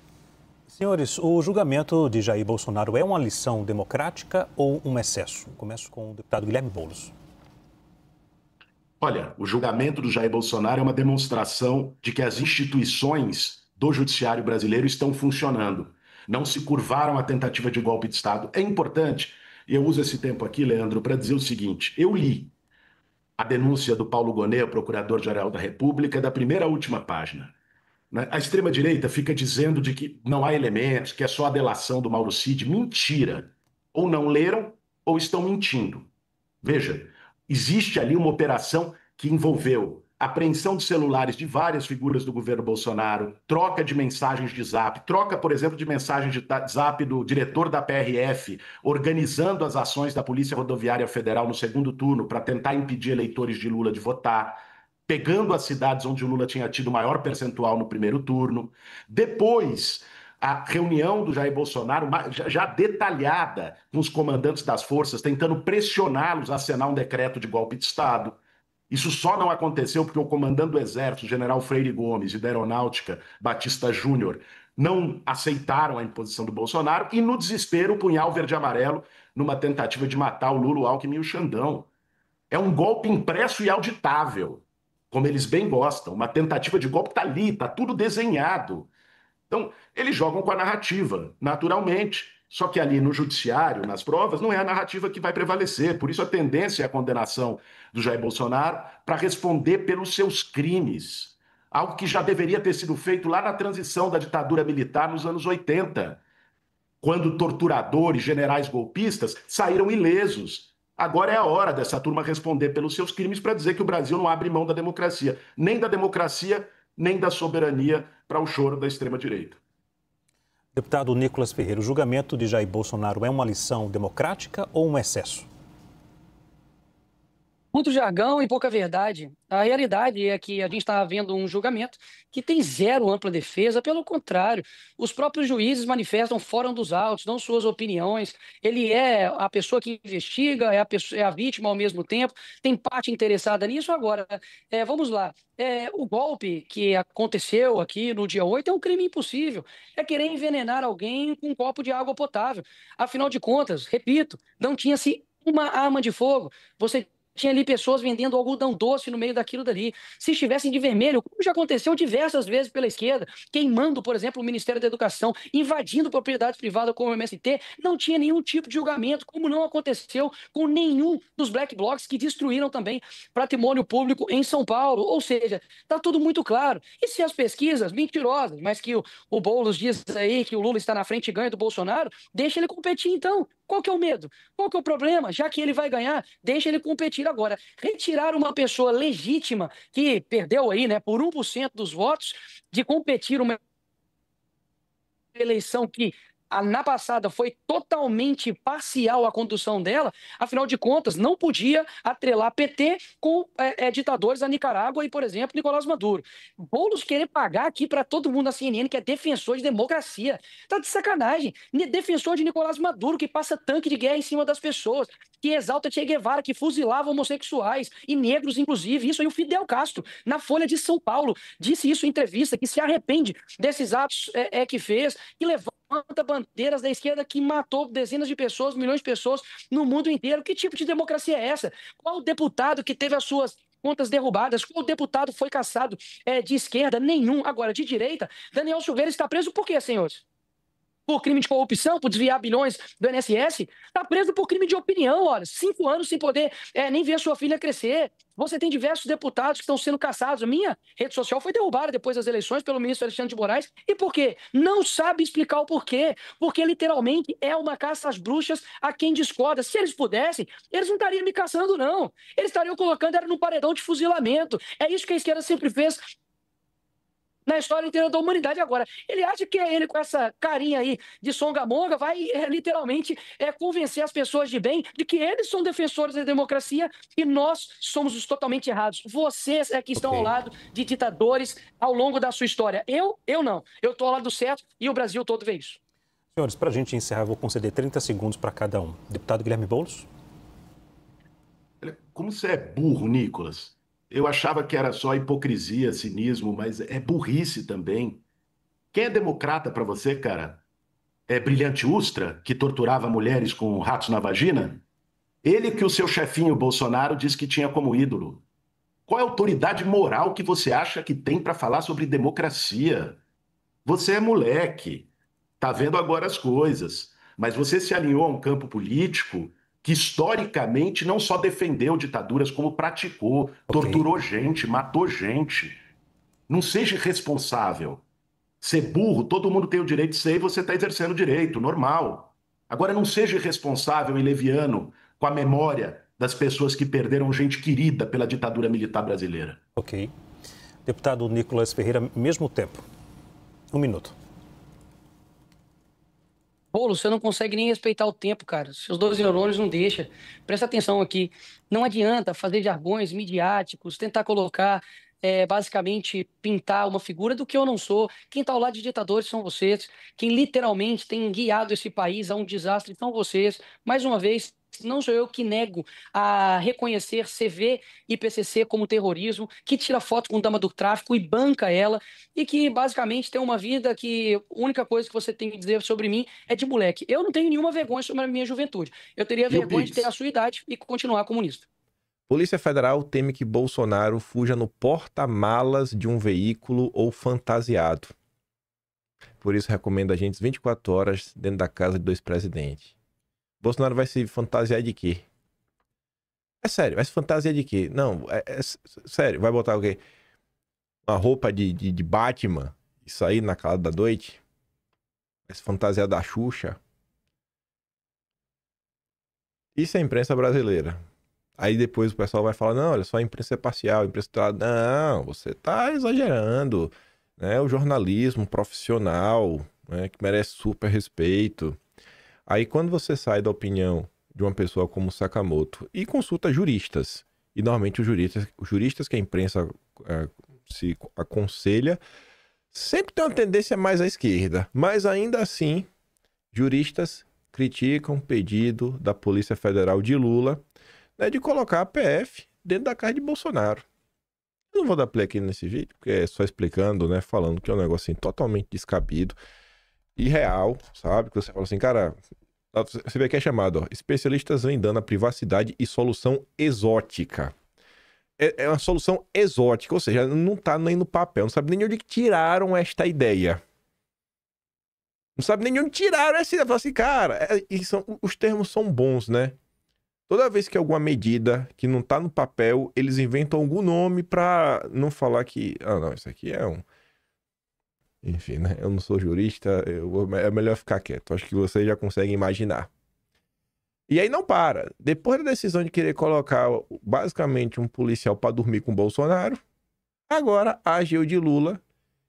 Speaker 11: Senhores, o julgamento de Jair Bolsonaro é uma lição democrática ou um excesso? Começo com o deputado Guilherme Boulos.
Speaker 12: Olha, o julgamento do Jair Bolsonaro é uma demonstração de que as instituições do judiciário brasileiro estão funcionando. Não se curvaram à tentativa de golpe de Estado. É importante, e eu uso esse tempo aqui, Leandro, para dizer o seguinte: eu li a denúncia do Paulo Gonet, o Procurador-Geral da República, da primeira à última página. A extrema-direita fica dizendo de que não há elementos, que é só a delação do Mauro Cid. Mentira! Ou não leram, ou estão mentindo. Veja, existe ali uma operação que envolveu apreensão de celulares de várias figuras do governo Bolsonaro, troca de mensagens de zap, troca, por exemplo, de mensagens de zap do diretor da PRF, organizando as ações da Polícia Rodoviária Federal no segundo turno para tentar impedir eleitores de Lula de votar, pegando as cidades onde o Lula tinha tido maior percentual no primeiro turno. Depois, a reunião do Jair Bolsonaro, já detalhada, com os comandantes das forças, tentando pressioná-los a assinar um decreto de golpe de Estado. Isso só não aconteceu porque o comandante do Exército, o general Freire Gomes, e da Aeronáutica, Batista Júnior, não aceitaram a imposição do Bolsonaro e, no desespero, o punhal verde e amarelo numa tentativa de matar o Lula, o Alckmin e o Xandão. É um golpe impresso e auditável, como eles bem gostam. Uma tentativa de golpe está ali, está tudo desenhado. Então, eles jogam com a narrativa, naturalmente. Só que ali no judiciário, nas provas, não é a narrativa que vai prevalecer. Por isso a tendência é a condenação do Jair Bolsonaro para responder pelos seus crimes. Algo que já deveria ter sido feito lá na transição da ditadura militar nos anos 80, quando torturadores, generais golpistas saíram ilesos. Agora é a hora dessa turma responder pelos seus crimes para dizer que o Brasil não abre mão da democracia. Nem da democracia, nem da soberania para o choro da extrema-direita.
Speaker 11: Deputado Nicolas Ferreira, o julgamento de Jair Bolsonaro é uma lição democrática ou um excesso?
Speaker 10: Muito jargão e pouca verdade. A realidade é que a gente está vendo um julgamento que tem zero ampla defesa, pelo contrário, os próprios juízes manifestam fora dos autos, dão suas opiniões, ele é a pessoa que investiga, é a vítima ao mesmo tempo, tem parte interessada nisso. Agora, vamos lá, o golpe que aconteceu aqui no dia 8 é um crime impossível, é querer envenenar alguém com um copo de água potável. Afinal de contas, repito, não tinha-se uma arma de fogo, você tinha ali pessoas vendendo algodão doce no meio daquilo dali. Se estivessem de vermelho, como já aconteceu diversas vezes pela esquerda, queimando, por exemplo, o Ministério da Educação, invadindo propriedades privadas como o MST, não tinha nenhum tipo de julgamento, como não aconteceu com nenhum dos black blocs que destruíram também patrimônio público em São Paulo. Ou seja, está tudo muito claro. E se as pesquisas mentirosas, mas que o Boulos diz aí que o Lula está na frente e ganha do Bolsonaro, deixa ele competir então. Qual que é o medo? Qual que é o problema? Já que ele vai ganhar, deixa ele competir agora. Retirar uma pessoa legítima que perdeu aí, né, por 1% dos votos, de competir uma eleição que na passada foi totalmente parcial a condução dela, afinal de contas, não podia atrelar PT com ditadores da Nicarágua e, por exemplo, Nicolás Maduro. Boulos querer pagar aqui para todo mundo na CNN que é defensor de democracia. Tá de sacanagem. Defensor de Nicolás Maduro, que passa tanque de guerra em cima das pessoas, que exalta Che Guevara, que fuzilava homossexuais e negros, inclusive. Isso aí o Fidel Castro, na Folha de São Paulo, disse isso em entrevista, que se arrepende desses atos que fez, que levanta bandeiras da esquerda que matou dezenas de pessoas, milhões de pessoas no mundo inteiro. Que tipo de democracia é essa? Qual deputado que teve as suas contas derrubadas? Qual deputado foi cassado de esquerda? Nenhum. Agora, de direita, Daniel Silveira está preso por quê, senhores? Por crime de corrupção, por desviar bilhões do INSS? Está preso por crime de opinião, olha. 5 anos sem poder nem ver a sua filha crescer. Você tem diversos deputados que estão sendo caçados. A minha rede social foi derrubada depois das eleições pelo ministro Alexandre de Moraes. E por quê? Não sabe explicar o porquê. Porque literalmente é uma caça às bruxas a quem discorda. Se eles pudessem, eles não estariam me caçando, não. Eles estariam colocando no paredão de fuzilamento. É isso que a esquerda sempre fez na história inteira da humanidade. Agora, ele acha que ele, com essa carinha aí de songamonga, vai literalmente convencer as pessoas de bem de que eles são defensores da democracia e nós somos os totalmente errados. Vocês é que estão ao lado de ditadores ao longo da sua história. Eu não. Eu estou ao lado do certo e o Brasil todo vê isso.
Speaker 11: Senhores, para a gente encerrar, eu vou conceder 30 segundos para cada um. Deputado Guilherme Boulos.
Speaker 12: Como você é burro, Nicolas. Eu achava que era só hipocrisia, cinismo, mas é burrice também. Quem é democrata para você, cara? É Brilhante Ustra, que torturava mulheres com ratos na vagina? Ele que o seu chefinho Bolsonaro disse que tinha como ídolo. Qual é a autoridade moral que você acha que tem para falar sobre democracia? Você é moleque, tá vendo agora as coisas, mas você se alinhou a um campo político que historicamente não só defendeu ditaduras, como praticou, torturou gente, matou gente. Não seja irresponsável. Ser burro, todo mundo tem o direito de ser e você está exercendo o direito, normal. Agora não seja irresponsável e leviano com a memória das pessoas que perderam gente querida pela ditadura militar brasileira.
Speaker 11: Ok. Deputado Nicolas Ferreira, mesmo tempo. 1 minuto.
Speaker 10: Boulos, você não consegue nem respeitar o tempo, cara. Seus 12 neurônios não deixam. Presta atenção aqui. Não adianta fazer jargões midiáticos, tentar colocar, basicamente, pintar uma figura do que eu não sou. Quem está ao lado de ditadores são vocês. Quem literalmente tem guiado esse país a um desastre são vocês. Mais uma vez, não sou eu que nego a reconhecer CV e PCC como terrorismo, que tira foto com dama do tráfico e banca ela, e que basicamente tem uma vida que a única coisa que você tem que dizer sobre mim é de moleque. Eu não tenho nenhuma vergonha sobre a minha juventude. Eu teria vergonha de ter a sua idade e continuar comunista.
Speaker 15: Polícia Federal teme que Bolsonaro fuja no porta-malas de um veículo ou fantasiado. Por isso recomenda agentes 24 horas dentro da casa de 2 presidentes. Bolsonaro vai se fantasiar de quê? É sério, vai se fantasiar de quê? Não, sério, vai botar o quê? Uma roupa de Batman e sair na calada da noite? Vai se fantasiar da Xuxa? Isso é a imprensa brasileira. Aí depois o pessoal vai falar, não, olha só, a imprensa é parcial, a imprensa... Não, você tá exagerando, né? O jornalismo profissional, né, que merece super respeito. Aí quando você sai da opinião de uma pessoa como Sakamoto e consulta juristas, e normalmente os juristas que a imprensa se aconselha, sempre tem uma tendência mais à esquerda, mas ainda assim, juristas criticam o pedido da Polícia Federal de Lula, né, de colocar a PF dentro da casa de Bolsonaro. Eu não vou dar play aqui nesse vídeo, porque é só explicando, né, falando que é um negócio assim, totalmente descabido, irreal, sabe? Que você fala assim, cara, Você vê que é chamado, ó, especialistas vêm dando a privacidade e solução exótica. É uma solução exótica, ou seja, não tá nem no papel, não sabe nem de onde tiraram esta ideia. Não sabe nem de onde tiraram essa ideia. Fala assim, cara, os termos são bons, né? Toda vez que alguma medida que não tá no papel, eles inventam algum nome pra não falar que... Ah, não, isso aqui é um... Enfim, né? Eu não sou jurista, é melhor ficar quieto. Acho que vocês já conseguem imaginar. E aí não para. Depois da decisão de querer colocar basicamente um policial para dormir com o Bolsonaro, agora a AGU de Lula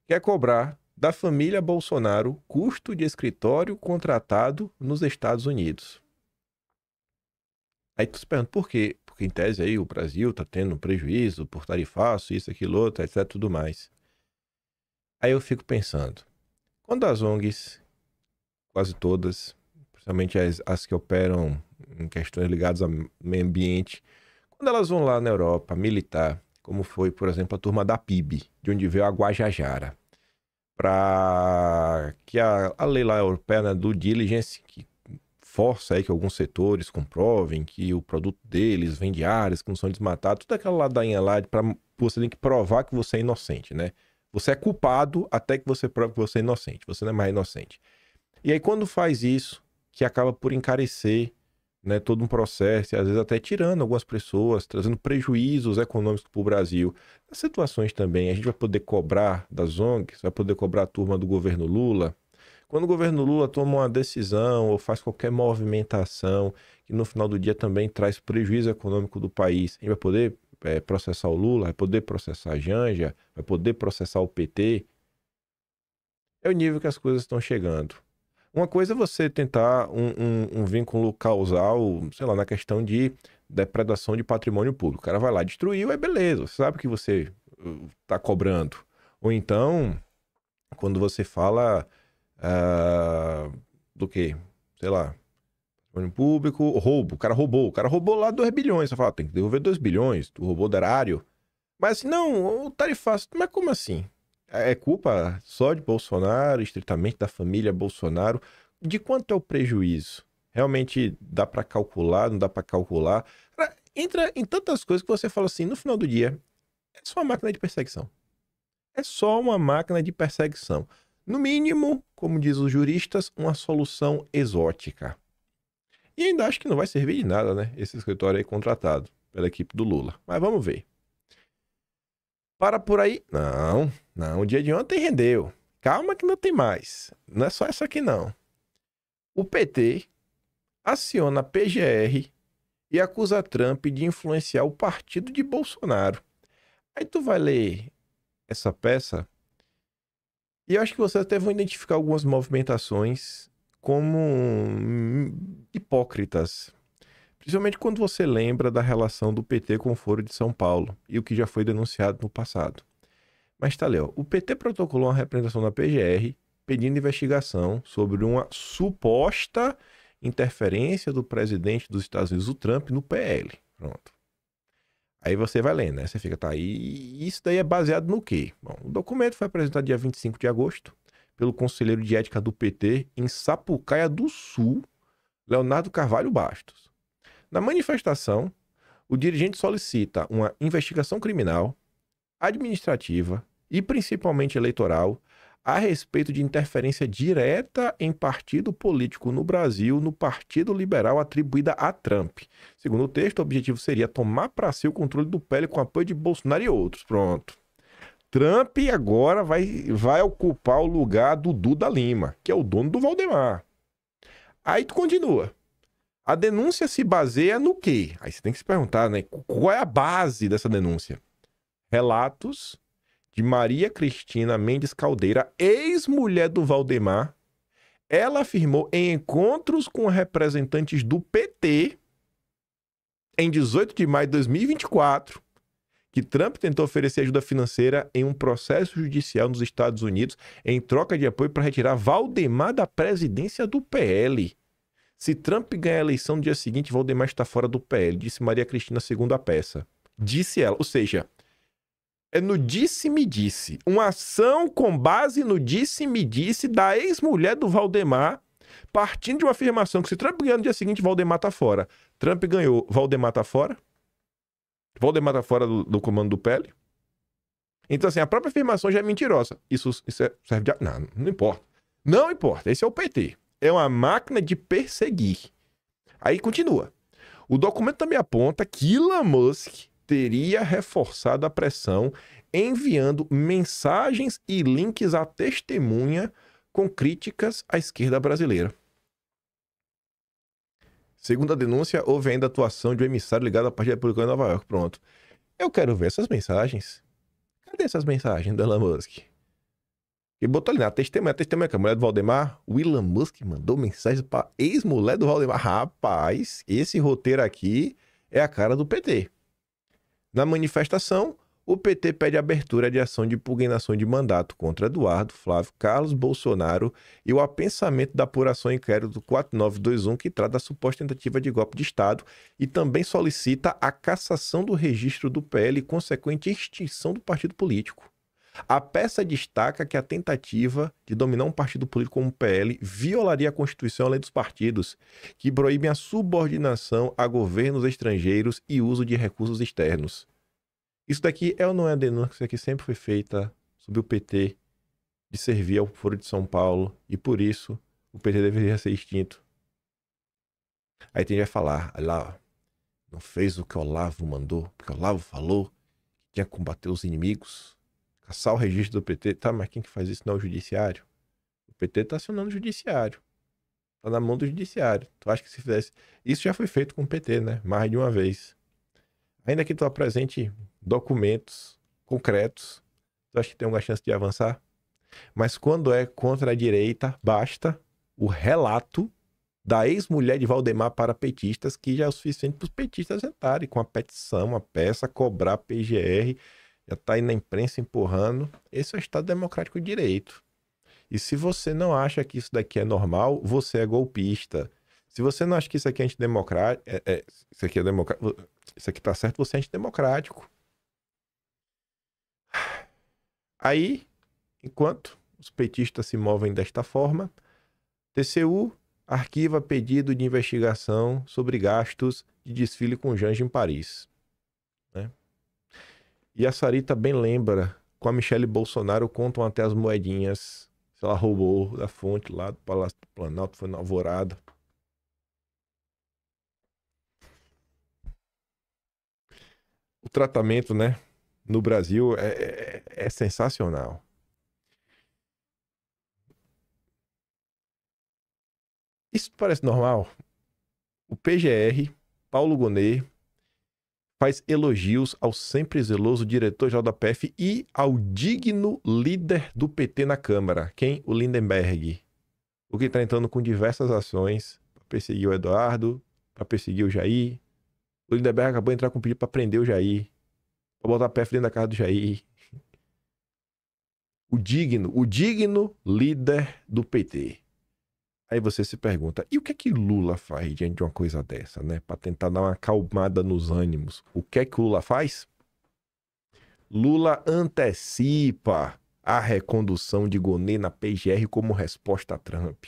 Speaker 15: quer cobrar da família Bolsonaro custo de escritório contratado nos Estados Unidos. Aí tu se pergunta por quê? Porque em tese aí o Brasil tá tendo prejuízo por tarifaço, isso, aquilo, outro, etc, tudo mais. Aí eu fico pensando, quando as ONGs, quase todas, principalmente as que operam em questões ligadas ao meio ambiente, quando elas vão lá na Europa militar, como foi, por exemplo, a turma da PIB, de onde veio a Guajajara, para que a lei lá europeia, né, do diligence, que força aí que alguns setores comprovem que o produto deles vem de áreas que não são desmatadas, toda aquela ladainha lá, você tem que provar que você é inocente, né? Você é culpado até que você prove que você é inocente. Você não é mais inocente. E aí quando faz isso, que acaba por encarecer, né, todo um processo, e às vezes até tirando algumas pessoas, trazendo prejuízos econômicos para o Brasil. Nas situações também, a gente vai poder cobrar das ONGs, vai poder cobrar a turma do governo Lula. Quando o governo Lula toma uma decisão ou faz qualquer movimentação que no final do dia também traz prejuízo econômico do país, a gente vai poder processar o Lula, vai poder processar a Janja, vai poder processar o PT. É o nível que as coisas estão chegando. Uma coisa é você tentar um vínculo causal, sei lá, na questão de depredação de patrimônio público. O cara vai lá, destruiu, é beleza, você sabe que você está cobrando. Ou então, quando você fala do quê? Sei lá, patrimônio público, roubo, o cara roubou lá 2 bilhões, você fala, tem que devolver 2 bilhões, tu roubou do erário. Mas assim, não, o tarifaço, mas como assim? É culpa só de Bolsonaro, estritamente da família Bolsonaro? De quanto é o prejuízo? Realmente dá para calcular, não dá para calcular? Entra em tantas coisas que você fala assim, no final do dia, é só uma máquina de perseguição. É só uma máquina de perseguição. No mínimo, como diz os juristas, uma solução exótica. E ainda acho que não vai servir de nada, né? Esse escritório aí contratado pela equipe do Lula. Mas vamos ver. Para por aí? Não. O dia de ontem rendeu. Calma que não tem mais. Não é só essa aqui, não. O PT aciona a PGR e acusa Trump de influenciar o partido de Bolsonaro. Aí tu vai ler essa peça e eu acho que vocês até vão identificar algumas movimentações como hipócritas. Principalmente quando você lembra da relação do PT com o Foro de São Paulo e o que já foi denunciado no passado. Mas tá ali, ó. O PT protocolou uma representação na PGR pedindo investigação sobre uma suposta interferência do presidente dos Estados Unidos, o Trump, no PL. Pronto. Aí você vai lendo, né? Você fica, tá, e isso daí é baseado no quê? Bom, o documento foi apresentado dia 25 de agosto pelo conselheiro de ética do PT em Sapucaia do Sul, Leonardo Carvalho Bastos. Na manifestação, o dirigente solicita uma investigação criminal, administrativa e principalmente eleitoral a respeito de interferência direta em partido político no Brasil, no Partido Liberal atribuída a Trump. Segundo o texto, o objetivo seria tomar para si o controle do PL com apoio de Bolsonaro e outros. Pronto. Trump agora vai ocupar o lugar do Duda Lima, que é o dono do Valdemar. Aí tu continua. A denúncia se baseia no quê? Aí você tem que se perguntar, né? Qual é a base dessa denúncia? Relatos de Maria Cristina Mendes Caldeira, ex-mulher do Valdemar. Ela afirmou em encontros com representantes do PT, em 18 de maio de 2024, que Trump tentou oferecer ajuda financeira em um processo judicial nos Estados Unidos em troca de apoio para retirar Valdemar da presidência do PL. Se Trump ganhar a eleição no dia seguinte, Valdemar está fora do PL, disse Maria Cristina segundo a peça. Disse ela, ou seja, é no disse-me-disse. Uma ação com base no disse-me-disse da ex-mulher do Valdemar Partindo de uma afirmação que se Trump ganhar no dia seguinte, Valdemar tá fora. Trump ganhou, Valdemar tá fora. Valdemar tá fora do comando do PL. Então, assim, a própria afirmação já é mentirosa. Isso serve de... Não importa. Não importa. Esse é o PT. É uma máquina de perseguir. Aí continua. O documento também aponta que Elon Musk teria reforçado a pressão enviando mensagens e links à testemunha com críticas à esquerda brasileira. Segundo a denúncia, houve ainda atuação de um emissário ligado à Partido Republicano de Nova York. Pronto. Eu quero ver essas mensagens. Cadê essas mensagens do Elon Musk? E botou ali, a testemunha que a mulher do Valdemar, o Elon Musk mandou mensagens para ex-mulher do Valdemar. Rapaz, esse roteiro aqui é a cara do PT. Na manifestação, o PT pede abertura de ação de impugnação de mandato contra Eduardo, Flávio, Carlos Bolsonaro e o apensamento da apuração inquérito 4921, que trata da suposta tentativa de golpe de Estado, e também solicita a cassação do registro do PL e consequente extinção do partido político. A peça destaca que a tentativa de dominar um partido político como o PL violaria a Constituição e a lei dos partidos, que proíbem a subordinação a governos estrangeiros e uso de recursos externos. Isso daqui é ou não é a denúncia que sempre foi feita sobre o PT de servir ao Foro de São Paulo e por isso o PT deveria ser extinto? Aí tem gente que vai falar, olha lá, não fez o que o Olavo mandou, porque o Olavo falou que tinha que combater os inimigos, caçar o registro do PT. Tá, mas quem que faz isso não é o judiciário? O PT tá acionando o judiciário. Tá na mão do judiciário. Tu acha que se fizesse... Isso já foi feito com o PT, né? Mais de uma vez. Ainda que tu apresente documentos concretos, tu acha que tem uma chance de avançar? Mas quando é contra a direita, basta o relato da ex-mulher de Valdemar para petistas, que já é o suficiente para os petistas entrarem com a petição, a peça, cobrar PGR, já está aí na imprensa empurrando. Esse é o Estado Democrático de Direito. E se você não acha que isso daqui é normal, você é golpista. Se você não acha que isso aqui é antidemocrático, isso aqui é democrático, isso aqui tá certo, você é antidemocrático. Aí, enquanto os petistas se movem desta forma, TCU arquiva pedido de investigação sobre gastos de desfile com Janja em Paris. Né? E a Sarita bem lembra, com a Michele Bolsonaro, contam até as moedinhas, se ela roubou da fonte lá do Palácio do Planalto, foi na Alvorada. O tratamento, né, no Brasil é sensacional. Isso parece normal? O PGR, Paulo Gonet, faz elogios ao sempre zeloso diretor-geral da PF e ao digno líder do PT na Câmara. Quem? O Lindenberg. O que está entrando com diversas ações para perseguir o Eduardo, para perseguir o Jair. O Lindenberg acabou de entrar com um pedido para prender o Jair, para botar a PF dentro da casa do Jair. O digno líder do PT. Aí você se pergunta, e o que é que Lula faz diante de uma coisa dessa, né? Para tentar dar uma acalmada nos ânimos. O que é que o Lula faz? Lula antecipa a recondução de Gonet na PGR como resposta a Trump.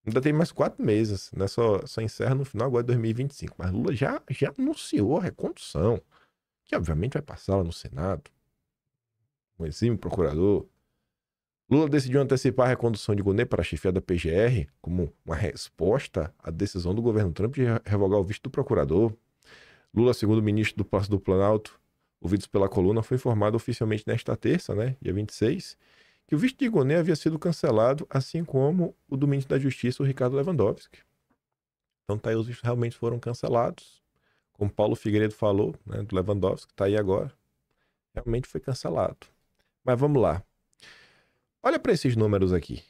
Speaker 15: Ainda tem mais 4 meses, né? Só encerra no final agora de 2025. Mas Lula já anunciou a recondução, que obviamente vai passar lá no Senado. Um exímio procurador. Lula decidiu antecipar a recondução de Gonet para a chefia da PGR como uma resposta à decisão do governo Trump de revogar o visto do procurador. Lula, segundo o ministro do Palácio do Planalto, ouvidos pela coluna, foi informado oficialmente nesta terça, né, dia 26, que o visto de Gonet havia sido cancelado, assim como o do ministro da Justiça, o Ricardo Lewandowski. Então tá aí, os vistos realmente foram cancelados. Como Paulo Figueiredo falou, né, do Lewandowski, tá aí agora. Realmente foi cancelado. Mas vamos lá. Olha para esses números aqui.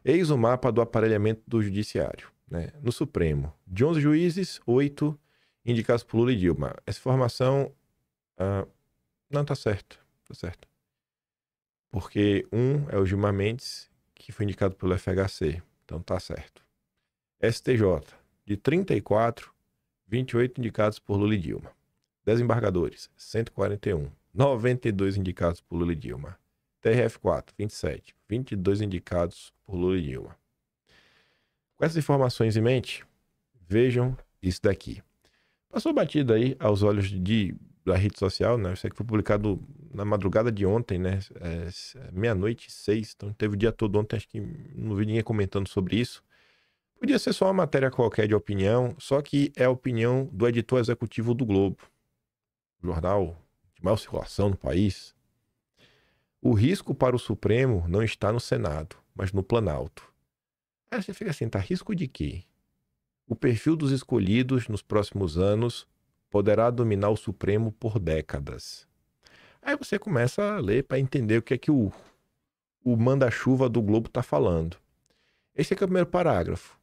Speaker 15: Eis o mapa do aparelhamento do judiciário. Né? No Supremo, de 11 juízes, 8 indicados por Lula e Dilma. Essa informação não está certa. Tá certo. Porque um é o Gilmar Mendes, que foi indicado pelo FHC. Então tá certo. STJ, de 34, 28 indicados por Lula e Dilma. Desembargadores, 141. 92 indicados por Lula e Dilma. TRF4, 27. 22 indicados por Lula e Dilma. Com essas informações em mente, vejam isso daqui. Passou batido aí aos olhos da rede social, né? Isso aqui foi publicado na madrugada de ontem, né? 00:06, então teve o dia todo ontem, acho que não vi ninguém comentando sobre isso. Podia ser só uma matéria qualquer de opinião, só que é a opinião do editor executivo do Globo, jornal de maior circulação no país. O risco para o Supremo não está no Senado, mas no Planalto. Aí você fica assim, tá risco de quê? O perfil dos escolhidos nos próximos anos poderá dominar o Supremo por décadas. Aí você começa a ler para entender o que é que o manda-chuva do Globo está falando. Esse aqui é o primeiro parágrafo.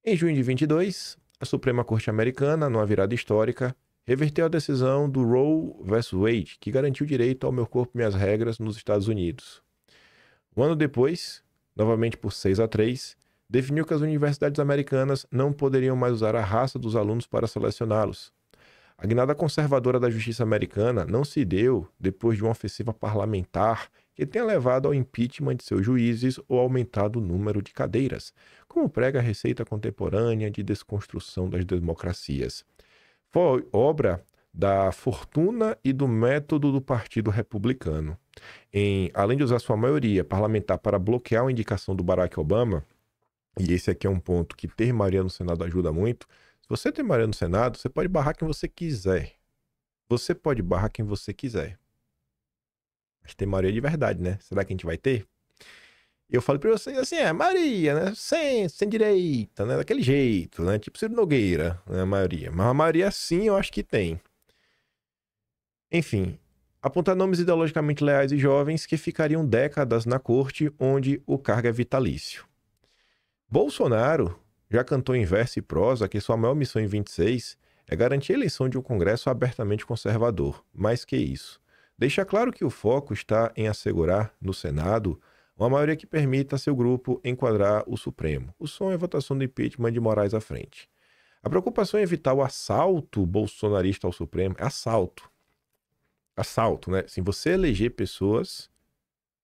Speaker 15: Em junho de 22, a Suprema Corte Americana, numa virada histórica, reverteu a decisão do Roe vs. Wade, que garantiu o direito ao meu corpo e minhas regras nos Estados Unidos. Um ano depois, novamente por 6-3, definiu que as universidades americanas não poderiam mais usar a raça dos alunos para selecioná-los. A guinada conservadora da justiça americana não se deu depois de uma ofensiva parlamentar que tenha levado ao impeachment de seus juízes ou aumentado o número de cadeiras, como prega a receita contemporânea de desconstrução das democracias. Foi obra da fortuna e do método do Partido Republicano. Além de usar sua maioria parlamentar para bloquear a indicação do Barack Obama, e esse aqui é um ponto que ter maioria no Senado ajuda muito. Se você tem maioria no Senado, você pode barrar quem você quiser. Você pode barrar quem você quiser. Mas tem maioria de verdade, né? Será que a gente vai ter? Eu falo pra vocês assim, maioria, né? Sem direita, né? Daquele jeito, né? Tipo Ciro Nogueira, né? A maioria. Mas a maioria sim, eu acho que tem. Enfim, apontar nomes ideologicamente leais e jovens que ficariam décadas na corte onde o cargo é vitalício. Bolsonaro já cantou em verso e prosa que sua maior missão em 26 é garantir a eleição de um Congresso abertamente conservador. Mais que isso, deixa claro que o foco está em assegurar, no Senado, uma maioria que permita a seu grupo enquadrar o Supremo. O som é a votação do impeachment de Moraes à frente. A preocupação é evitar o assalto bolsonarista ao Supremo. É assalto. Assalto, né? Se você eleger pessoas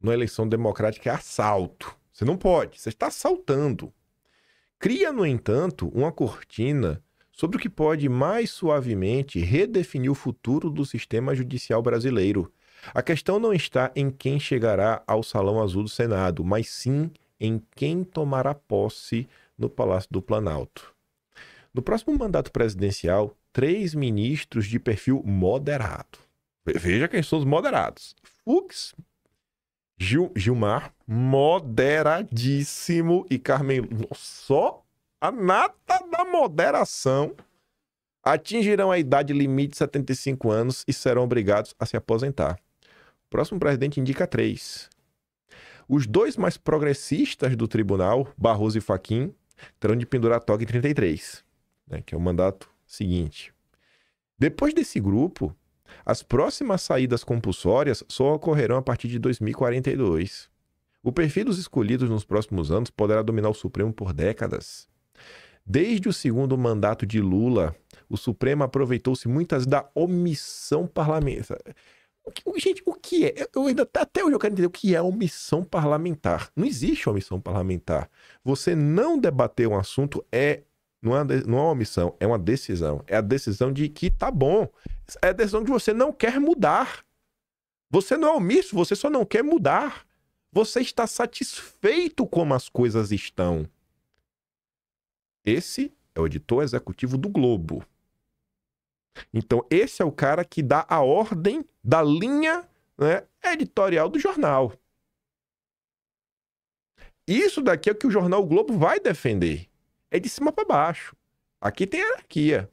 Speaker 15: numa eleição democrática, é assalto. Você não pode, você está assaltando. Cria, no entanto, uma cortina sobre o que pode mais suavemente redefinir o futuro do sistema judicial brasileiro. A questão não está em quem chegará ao Salão Azul do Senado, mas sim em quem tomará posse no Palácio do Planalto. No próximo mandato presidencial, 3 ministros de perfil moderado. Veja quem são os moderados. Fux, Gilmar, moderadíssimo, e Carmen, só a nata da moderação, atingirão a idade limite de 75 anos e serão obrigados a se aposentar. O próximo presidente indica 3. Os 2 mais progressistas do tribunal, Barroso e Fachin, terão de pendurar toga em 33, né, que é o mandato seguinte. Depois desse grupo, as próximas saídas compulsórias só ocorrerão a partir de 2042. O perfil dos escolhidos nos próximos anos poderá dominar o Supremo por décadas. Desde o segundo mandato de Lula, o Supremo aproveitou-se muitas da omissão parlamentar. Gente, o que é? Até hoje eu quero entender o que é omissão parlamentar. Não existe omissão parlamentar. Você não debater um assunto não é uma omissão, é uma decisão. É a decisão de que tá bom. É a decisão de você não quer mudar. Você não é omisso, você só não quer mudar. Você está satisfeito como as coisas estão. Esse é o editor executivo do Globo. Então, esse é o cara que dá a ordem da linha, né, editorial do jornal. Isso daqui é o que o jornal o Globo vai defender. É de cima para baixo. Aqui tem hierarquia.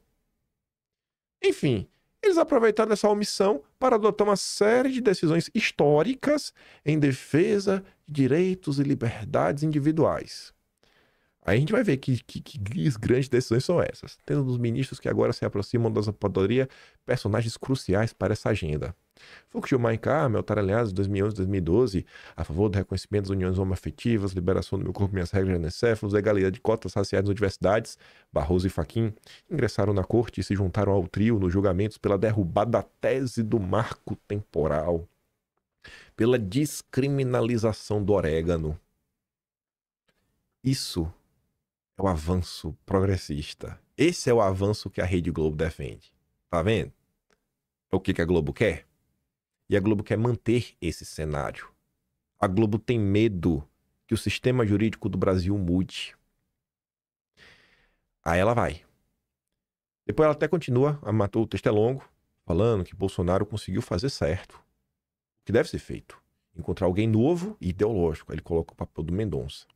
Speaker 15: Enfim, eles aproveitaram essa omissão para adotar uma série de decisões históricas em defesa de direitos e liberdades individuais. Aí a gente vai ver que grandes decisões são essas. Tendo os ministros que agora se aproximam da aposentadoria, personagens cruciais para essa agenda. Fux, Gilmar e Carmen altaram aliados de 2011 e 2012 a favor do reconhecimento das uniões homoafetivas, liberação do meu corpo e minhas regras anencéfalos, legalidade de cotas raciais nas universidades. Barroso e Fachin ingressaram na corte e se juntaram ao trio nos julgamentos pela derrubada tese do marco temporal. pela descriminalização do orégano. Isso é o avanço progressista. Esse é o avanço que a Rede Globo defende. Tá vendo? É o que a Globo quer? E a Globo quer manter esse cenário. A Globo tem medo que o sistema jurídico do Brasil mude. Aí ela vai. Depois ela até continua, o texto é longo, falando que Bolsonaro conseguiu fazer certo. O que deve ser feito? Encontrar alguém novo e ideológico. Aí ele coloca o papel do Mendonça.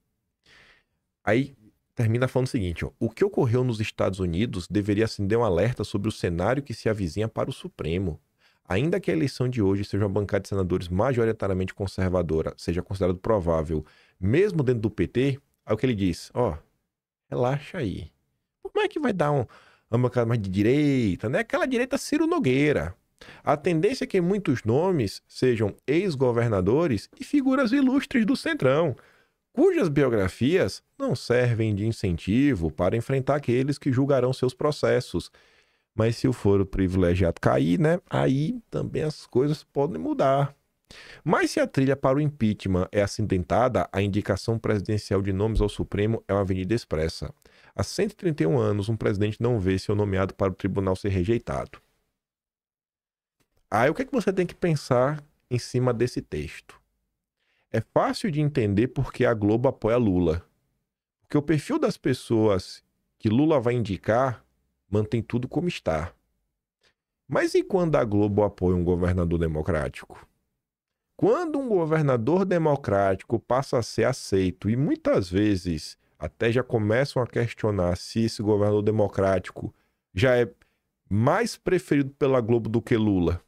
Speaker 15: Aí termina falando o seguinte, ó, o que ocorreu nos Estados Unidos deveria acender um alerta sobre o cenário que se avizinha para o Supremo. Ainda que a eleição de hoje seja uma bancada de senadores majoritariamente conservadora, seja considerado provável, mesmo dentro do PT, é o que ele diz, ó, relaxa aí. Como é que vai dar uma bancada mais de direita, né? Aquela direita Ciro Nogueira. A tendência é que muitos nomes sejam ex-governadores e figuras ilustres do Centrão, cujas biografias não servem de incentivo para enfrentar aqueles que julgarão seus processos. Mas se o foro privilegiado cair, né, aí também as coisas podem mudar. Mas se a trilha para o impeachment é acidentada, a indicação presidencial de nomes ao Supremo é uma avenida expressa. Há 131 anos, um presidente não vê seu nomeado para o tribunal ser rejeitado. Aí o que é que você tem que pensar em cima desse texto? É fácil de entender porque a Globo apoia Lula. Porque o perfil das pessoas que Lula vai indicar mantém tudo como está. Mas e quando a Globo apoia um governador democrático? Quando um governador democrático passa a ser aceito e muitas vezes até já começam a questionar se esse governador democrático já é mais preferido pela Globo do que Lula.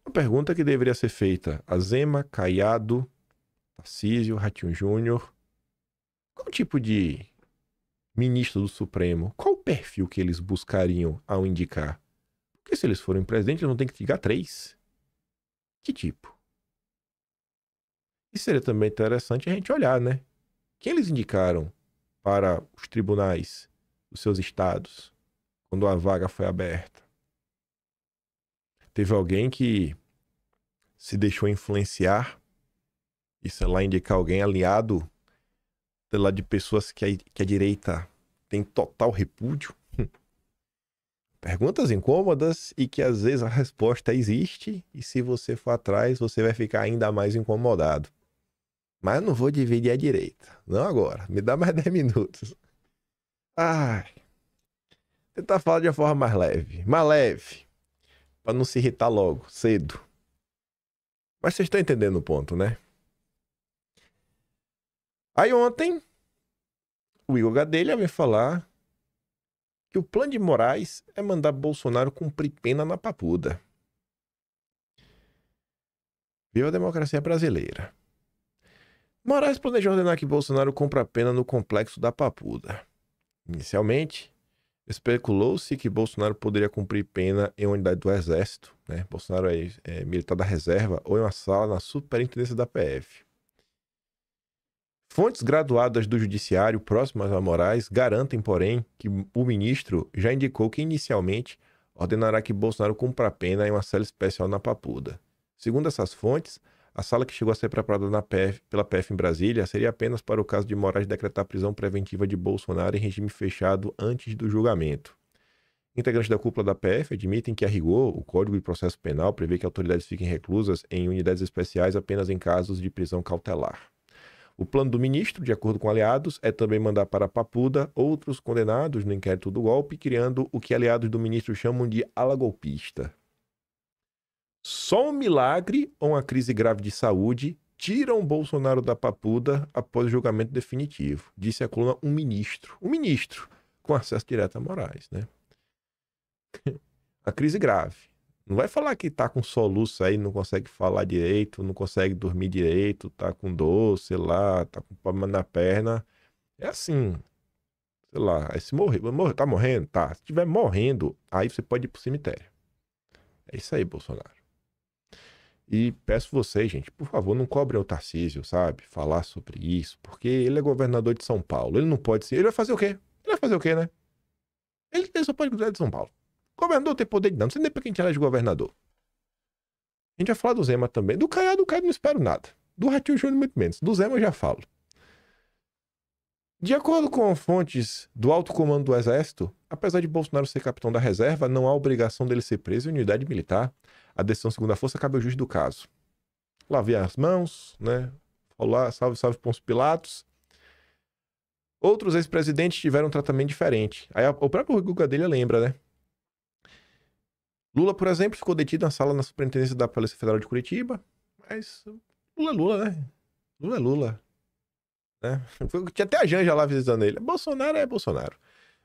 Speaker 15: Uma pergunta que deveria ser feita a Zema, Caiado, Tarcísio, Ratinho Júnior. Qual tipo de ministro do Supremo? Qual o perfil que eles buscariam ao indicar? Porque se eles forem presidente, eles não tem que indicar 3. Que tipo? E seria também interessante a gente olhar, né? Quem eles indicaram para os tribunais dos seus estados quando a vaga foi aberta? Teve alguém que se deixou influenciar e, sei lá, indicar alguém aliado lá de pessoas que a direita tem total repúdio? Perguntas incômodas e que às vezes a resposta existe e se você for atrás você vai ficar ainda mais incomodado. Mas eu não vou dividir a direita. Não agora. Me dá mais 10 minutos. Ai. Tentar falar de uma forma mais leve. Mais leve. Para não se irritar logo, cedo. Mas vocês estão entendendo o ponto, né? Aí ontem, o Igor Gadelha veio falar que o plano de Moraes é mandar Bolsonaro cumprir pena na Papuda. Viva a democracia brasileira. Moraes planejou ordenar que Bolsonaro cumpra pena no complexo da Papuda. Inicialmente, especulou-se que Bolsonaro poderia cumprir pena em uma unidade do Exército, né? Bolsonaro é militar da reserva ou em uma sala na superintendência da PF. Fontes graduadas do judiciário próximas a Moraes garantem, porém, que o ministro já indicou que inicialmente ordenará que Bolsonaro cumpra a pena em uma cela especial na Papuda. Segundo essas fontes, a sala que chegou a ser preparada pela PF em Brasília seria apenas para o caso de Moraes decretar prisão preventiva de Bolsonaro em regime fechado antes do julgamento. Integrantes da cúpula da PF admitem que, a rigor, o Código de Processo Penal prevê que autoridades fiquem reclusas em unidades especiais apenas em casos de prisão cautelar. O plano do ministro, de acordo com aliados, é também mandar para a Papuda outros condenados no inquérito do golpe, criando o que aliados do ministro chamam de ala golpista. Só um milagre ou uma crise grave de saúde tiram Bolsonaro da Papuda após o julgamento definitivo, disse a coluna um ministro com acesso direto a Moraes, né? A crise grave. Não vai falar que tá com soluço aí, não consegue falar direito, não consegue dormir direito, tá com dor, sei lá, tá com problema na perna. É assim, sei lá, aí se morrer, tá morrendo? Tá. Se estiver morrendo, aí você pode ir pro cemitério. É isso aí, Bolsonaro. E peço vocês, gente, por favor, não cobrem o Tarcísio, sabe? Falar sobre isso, porque ele é governador de São Paulo. Ele não pode ser. Ele vai fazer o quê? Ele vai fazer o quê, né? Ele só pode cuidar de São Paulo. Governador tem poder de não. Não sei nem pra quem te elege governador. A gente vai falar do Zema também. Do Caiado não espero nada. Do Ratinho Júnior muito menos. Do Zema eu já falo. De acordo com fontes do alto comando do Exército, apesar de Bolsonaro ser capitão da reserva, não há obrigação dele ser preso em unidade militar. A decisão segundo a força cabe ao juiz do caso. Lavei as mãos, né? Olá, salve, salve Pôncio Pilatos. Outros ex-presidentes tiveram um tratamento diferente. Aí o próprio Rui Gadelha lembra, né? Lula, por exemplo, ficou detido na sala na Superintendência da Polícia Federal de Curitiba. Mas Lula é Lula, né? Lula é Lula. Né? Tinha até a Janja lá visitando ele. Bolsonaro é Bolsonaro.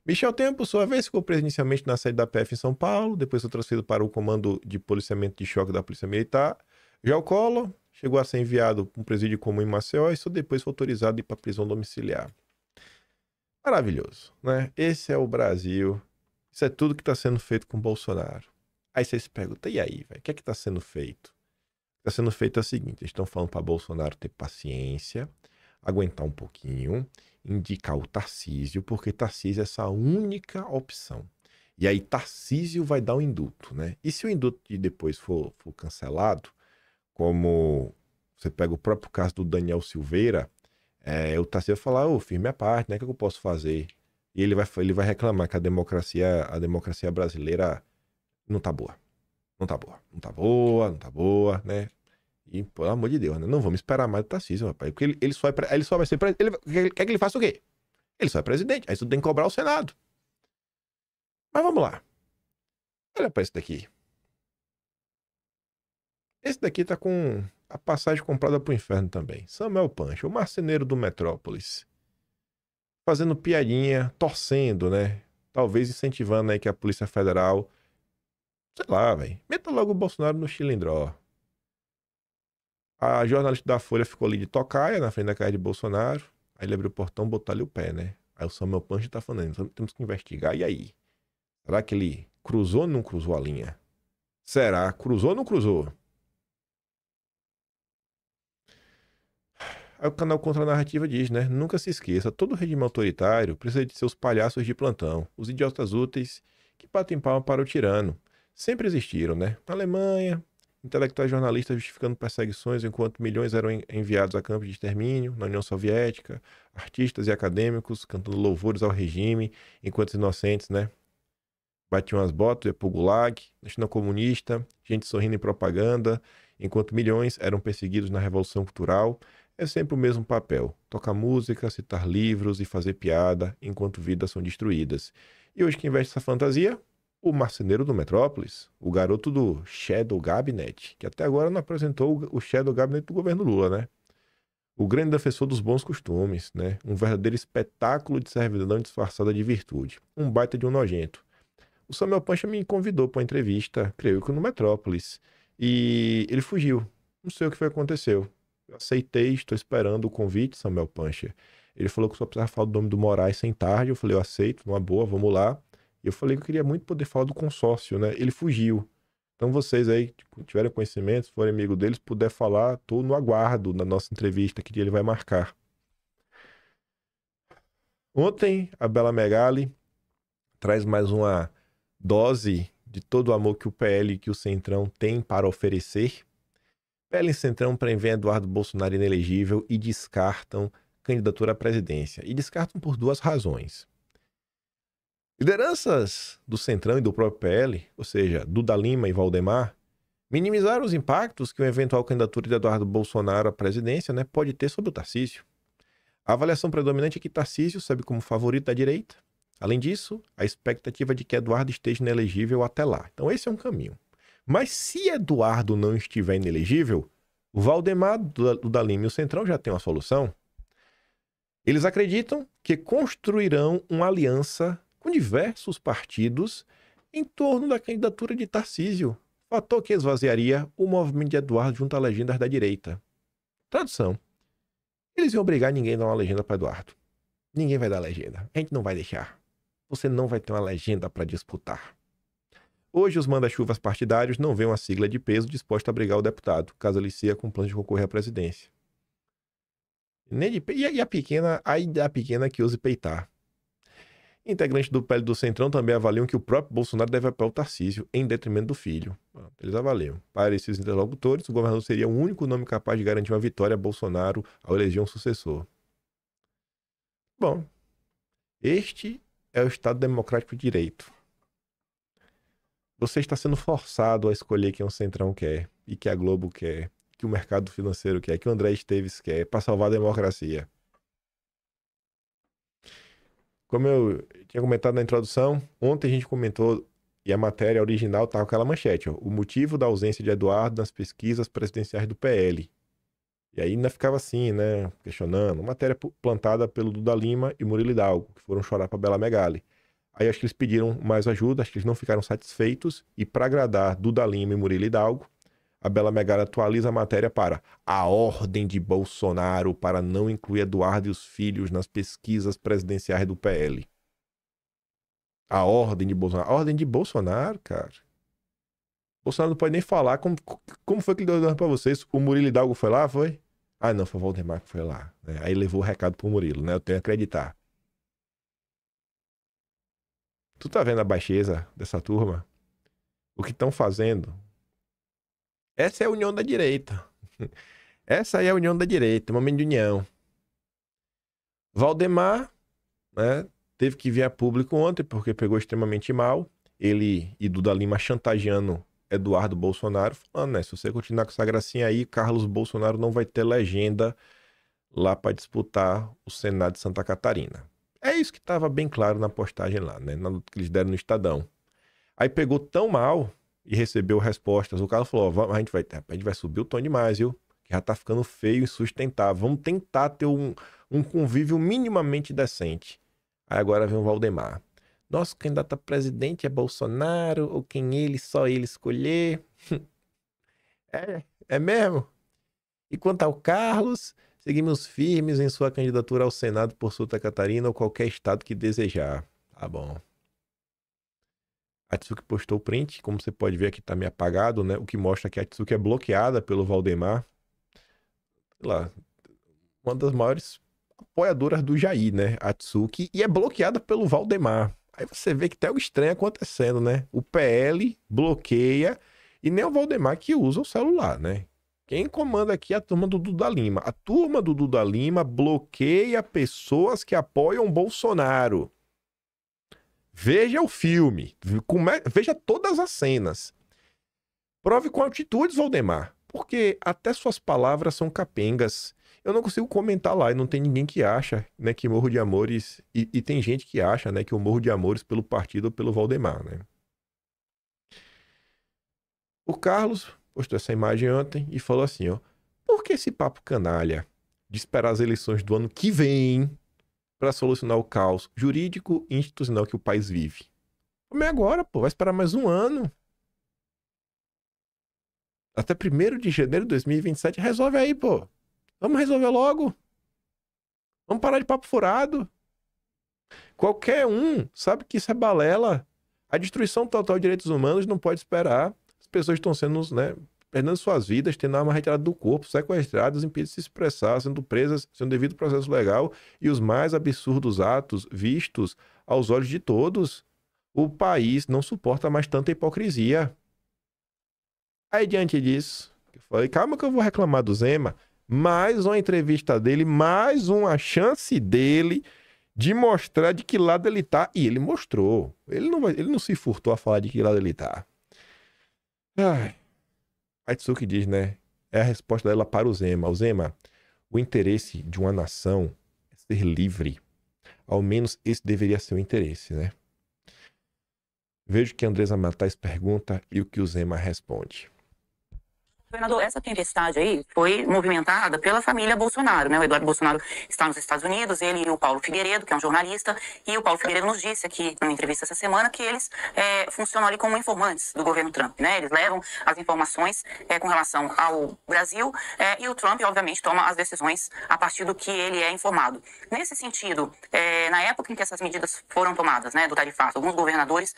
Speaker 15: Michel Temer, por sua vez, ficou preso inicialmente na sede da PF em São Paulo, depois foi transferido para o comando de policiamento de choque da Polícia Militar. Já o Collor chegou a ser enviado para um presídio comum em Maceió e só depois foi autorizado a ir para a prisão domiciliar. Maravilhoso, né? Esse é o Brasil. Isso é tudo que está sendo feito com Bolsonaro. Aí vocês se perguntam, e aí, velho? O que é que está sendo feito? O que está sendo feito é o seguinte, eles estão falando para Bolsonaro ter paciência, aguentar um pouquinho, indicar o Tarcísio, porque Tarcísio é essa única opção. E aí Tarcísio vai dar o indulto, né? E se o indulto depois for cancelado, como você pega o próprio caso do Daniel Silveira, o Tarcísio vai falar, firme a parte, né? O que eu posso fazer? E ele vai reclamar que a democracia brasileira não tá boa. Não tá boa, né? E, pelo amor de Deus, né? Não vamos esperar mais do Tarcísio, rapaz. Porque ele só vai ser presidente. Quer que ele faça o quê? Ele só é presidente. Aí isso tem que cobrar o Senado. Mas vamos lá. Olha pra esse daqui. Esse daqui tá com a passagem comprada pro inferno também. Samuel Pancha, o marceneiro do Metrópolis. Fazendo piadinha, torcendo, né? Talvez incentivando aí que a Polícia Federal... Sei lá, velho. Meta logo o Bolsonaro no chilindró. A jornalista da Folha ficou ali de tocaia na frente da casa de Bolsonaro. Aí ele abriu o portão, botou ali o pé, né? Aí o Samuel Pancha tá falando, temos que investigar. E aí? Será que ele cruzou ou não cruzou a linha? Será? Cruzou ou não cruzou? Aí o canal Contra a Narrativa diz, né? Nunca se esqueça, todo regime autoritário precisa de seus palhaços de plantão. Os idiotas úteis que batem palma para o tirano. Sempre existiram, né? Na Alemanha... Intelectuais jornalistas justificando perseguições enquanto milhões eram enviados a campos de extermínio, na União Soviética, artistas e acadêmicos cantando louvores ao regime, enquanto os inocentes, né, batiam as botas, ia pro gulag, na China comunista, gente sorrindo em propaganda, enquanto milhões eram perseguidos na Revolução Cultural. É sempre o mesmo papel, tocar música, citar livros e fazer piada, enquanto vidas são destruídas. E hoje quem veste essa fantasia? O marceneiro do Metrópolis, o garoto do Shadow Cabinet, que até agora não apresentou o Shadow Cabinet do governo Lula, né? O grande defensor dos bons costumes, né? Um verdadeiro espetáculo de servidão disfarçada de virtude. Um baita de um nojento. O Samuel Pancha me convidou para uma entrevista, creio que no Metrópolis, e ele fugiu. Não sei o que foi que aconteceu. Eu aceitei, estou esperando o convite, Samuel Pancha. Ele falou que só precisava falar do nome do Moraes sem tarde. Eu falei, eu aceito, numa boa, vamos lá. E eu falei que eu queria muito poder falar do consórcio, né? Ele fugiu. Então vocês aí, que tiverem conhecimento, se forem amigo deles, puder falar, tô no aguardo na nossa entrevista, que dia ele vai marcar. Ontem, a Bela Megali traz mais uma dose de todo o amor que o PL e que o Centrão tem para oferecer. PL e Centrão prevêem Eduardo Bolsonaro inelegível e descartam candidatura à presidência. E descartam por duas razões. Lideranças do Centrão e do próprio PL, ou seja, Duda Lima e Valdemar, minimizaram os impactos que uma eventual candidatura de Eduardo Bolsonaro à presidência, né, pode ter sobre o Tarcísio. A avaliação predominante é que Tarcísio sobe como favorito da direita. Além disso, a expectativa de que Eduardo esteja inelegível até lá. Então esse é um caminho. Mas se Eduardo não estiver inelegível, o Valdemar, Duda Lima e o Centrão já tem uma solução. Eles acreditam que construirão uma aliança com diversos partidos em torno da candidatura de Tarcísio, fator que esvaziaria o movimento de Eduardo junto a legendas da direita. Tradução. Eles iam obrigar ninguém a dar uma legenda para Eduardo. Ninguém vai dar legenda. A gente não vai deixar. Você não vai ter uma legenda para disputar. Hoje, os manda-chuvas partidários não veem uma sigla de peso disposta a abrigar o deputado, caso ele seja com plano de concorrer à presidência. E a pequena que ouse peitar. Integrantes do PL do Centrão também avaliam que o próprio Bolsonaro deve apoiar o Tarcísio em detrimento do filho. Eles avaliam. Para esses interlocutores, o governador seria o único nome capaz de garantir uma vitória a Bolsonaro ao eleger um sucessor. Bom, este é o Estado Democrático de Direito. Você está sendo forçado a escolher quem o Centrão quer, e que a Globo quer, que o mercado financeiro quer, que o André Esteves quer, para salvar a democracia. Como eu tinha comentado na introdução, ontem a gente comentou, e a matéria original estava com aquela manchete, ó, o motivo da ausência de Eduardo nas pesquisas presidenciais do PL. E aí ainda ficava assim, né, questionando, matéria plantada pelo Duda Lima e Murilo Hidalgo, que foram chorar para Bela Megali. Aí acho que eles pediram mais ajuda, acho que eles não ficaram satisfeitos, e para agradar Duda Lima e Murilo Hidalgo, a Bela Megali atualiza a matéria para a ordem de Bolsonaro para não incluir Eduardo e os filhos nas pesquisas presidenciais do PL. A ordem de Bolsonaro. A ordem de Bolsonaro, cara. Bolsonaro não pode nem falar. Como foi que ele deu para vocês? O Murilo Hidalgo foi lá, foi? Ah, não, foi o Valdemar que foi lá. Né? Aí levou o recado pro Murilo, né? Eu tenho que acreditar. Tu tá vendo a baixeza dessa turma? O que estão fazendo? Essa é a união da direita. Essa aí é a união da direita, momento de união. Valdemar, né, teve que vir a público ontem porque pegou extremamente mal. Ele e Duda Lima chantageando Eduardo Bolsonaro, falando, né, se você continuar com essa gracinha aí, Carlos Bolsonaro não vai ter legenda lá para disputar o Senado de Santa Catarina. É isso que estava bem claro na postagem lá, né, na luta que eles deram no Estadão. Aí pegou tão mal e recebeu respostas. O Carlos falou, ó, a gente vai subir o tom demais, viu? Que já tá ficando feio e insustentável. Vamos tentar ter um convívio minimamente decente. Aí agora vem o Valdemar. Nosso candidato a presidente é Bolsonaro, ou só ele escolher. É mesmo? E quanto ao Carlos, seguimos firmes em sua candidatura ao Senado por Santa Catarina ou qualquer estado que desejar. Tá bom. A Tsuki postou o print, como você pode ver aqui tá meio apagado, né? O que mostra que a Tsuki é bloqueada pelo Valdemar. Sei lá, uma das maiores apoiadoras do Jair, né? A Tsuki, e é bloqueada pelo Valdemar. Aí você vê que tem algo estranho acontecendo, né? O PL bloqueia e nem o Valdemar que usa o celular, né? Quem comanda aqui é a turma do Duda Lima. A turma do Duda Lima bloqueia pessoas que apoiam Bolsonaro. Veja o filme, veja todas as cenas. Prove com atitudes, Valdemar, porque até suas palavras são capengas. Eu não consigo comentar lá e não tem ninguém que acha, né, que Morro de Amores... E tem gente que acha, né, que eu morro de amores pelo partido ou pelo Valdemar, né? O Carlos postou essa imagem ontem e falou assim, ó, por que esse papo canalha de esperar as eleições do ano que vem para solucionar o caos jurídico e institucional que o país vive? Como é agora, pô? Vai esperar mais um ano. Até 1º de janeiro de 2027. Resolve aí, pô. Vamos resolver logo. Vamos parar de papo furado. Qualquer um sabe que isso é balela. A destruição total de direitos humanos não pode esperar. As pessoas estão sendo, né, perdendo suas vidas, tendo a arma retirada do corpo, sequestradas, impedidas de se expressar, sendo presas sem o devido processo legal e os mais absurdos atos vistos aos olhos de todos. O país não suporta mais tanta hipocrisia. Aí, diante disso, eu falei, calma que eu vou reclamar do Zema. Mais uma entrevista dele, mais uma chance dele de mostrar de que lado ele tá. E ele mostrou. Ele não se furtou a falar de que lado ele tá. Ai. A Tsuki diz, né? É a resposta dela para o Zema. O Zema, o interesse de uma nação é ser livre. Ao menos esse deveria ser o interesse, né? Veja o que a Andresa Matais pergunta e o que o Zema responde.
Speaker 16: Governador, essa tempestade aí foi movimentada pela família Bolsonaro, né? O Eduardo Bolsonaro está nos Estados Unidos, ele e o Paulo Figueiredo, que é um jornalista, e o Paulo Figueiredo nos disse aqui, numa entrevista essa semana, que eles funcionam ali como informantes do governo Trump, né? Eles levam as informações com relação ao Brasil e o Trump, obviamente, toma as decisões a partir do que ele é informado. Nesse sentido, na época em que essas medidas foram tomadas, né, do tarifaço, alguns governadores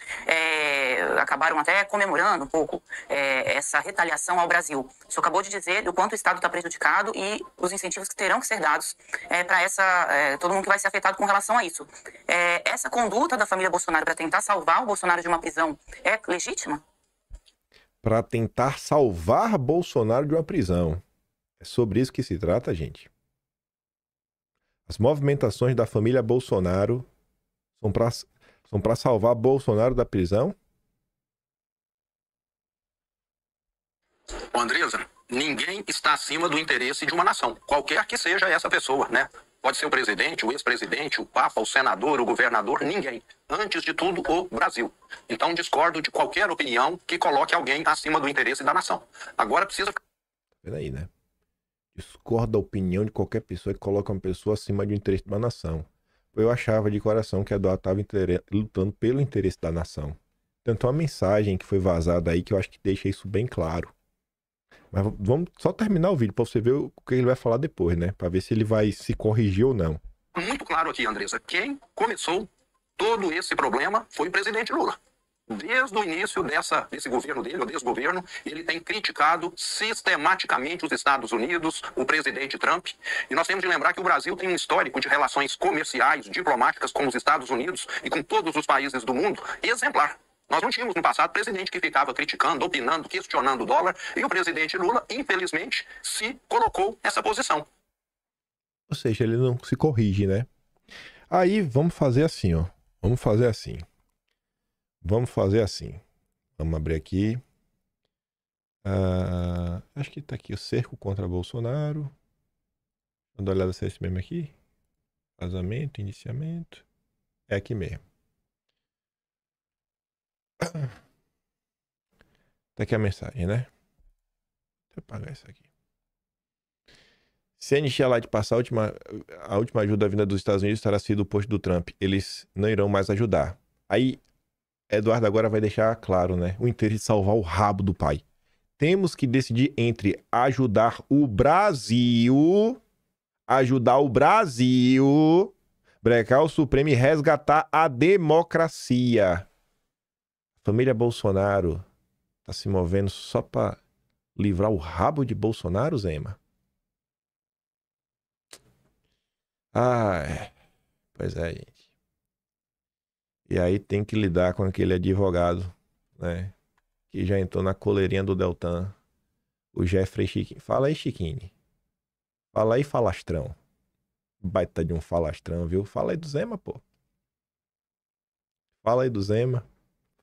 Speaker 16: acabaram até comemorando um pouco essa retaliação ao Brasil. O senhor acabou de dizer o quanto o Estado está prejudicado e os incentivos que terão que ser dados para todo mundo que vai ser afetado com relação a isso. Essa conduta da família Bolsonaro para tentar salvar o Bolsonaro de uma prisão é legítima?
Speaker 15: Para tentar salvar Bolsonaro de uma prisão. É sobre isso que se trata, gente. As movimentações da família Bolsonaro são para salvar Bolsonaro da prisão?
Speaker 17: Andresa, ninguém está acima do interesse de uma nação, qualquer que seja essa pessoa, né? Pode ser o presidente, o ex-presidente, o papa, o senador, o governador, ninguém. Antes de tudo, o Brasil. Então discordo de qualquer opinião que coloque alguém acima do interesse da nação. Agora precisa...
Speaker 15: Peraí, né? Discordo da opinião de qualquer pessoa que coloca uma pessoa acima do interesse da nação. Eu achava de coração que Eduardo estava lutando pelo interesse da nação. Tanto uma mensagem que foi vazada aí que eu acho que deixa isso bem claro. Mas vamos só terminar o vídeo para você ver o que ele vai falar depois, né? Para ver se ele vai se corrigir ou não.
Speaker 17: Muito claro aqui, Andresa. Quem começou todo esse problema foi o presidente Lula. Desde o início desse governo dele, ou desgoverno, ele tem criticado sistematicamente os Estados Unidos, o presidente Trump. E nós temos de lembrar que o Brasil tem um histórico de relações comerciais, diplomáticas com os Estados Unidos e com todos os países do mundo exemplar. Nós não tínhamos no passado presidente que ficava criticando, opinando, questionando o dólar, e o presidente Lula, infelizmente, se colocou nessa posição.
Speaker 15: Ou seja, ele não se corrige, né? Aí, vamos fazer assim, ó. Vamos fazer assim. Vamos abrir aqui. Acho que tá aqui o cerco contra Bolsonaro. Vou dar uma olhada se é esse mesmo aqui. Vazamento, iniciamento. É aqui mesmo. Tá aqui a mensagem, né? Deixa eu apagar isso aqui. Se a anistia lá de passar a última ajuda vinda dos Estados Unidos terá sido o posto do Trump. Eles não irão mais ajudar. Aí, Eduardo agora vai deixar claro, né? O interesse de salvar o rabo do pai. Temos que decidir entre ajudar o Brasil, brecar o Supremo e resgatar a democracia. A família Bolsonaro tá se movendo só pra livrar o rabo de Bolsonaro, Zema? Pois é, gente. E aí tem que lidar com aquele advogado, né? Que já entrou na coleirinha do Deltan. O Jeffrey Chiquini. Fala aí, Chiquini. Fala aí, falastrão. Baita de um falastrão, viu? Fala aí do Zema, pô. Fala aí do Zema.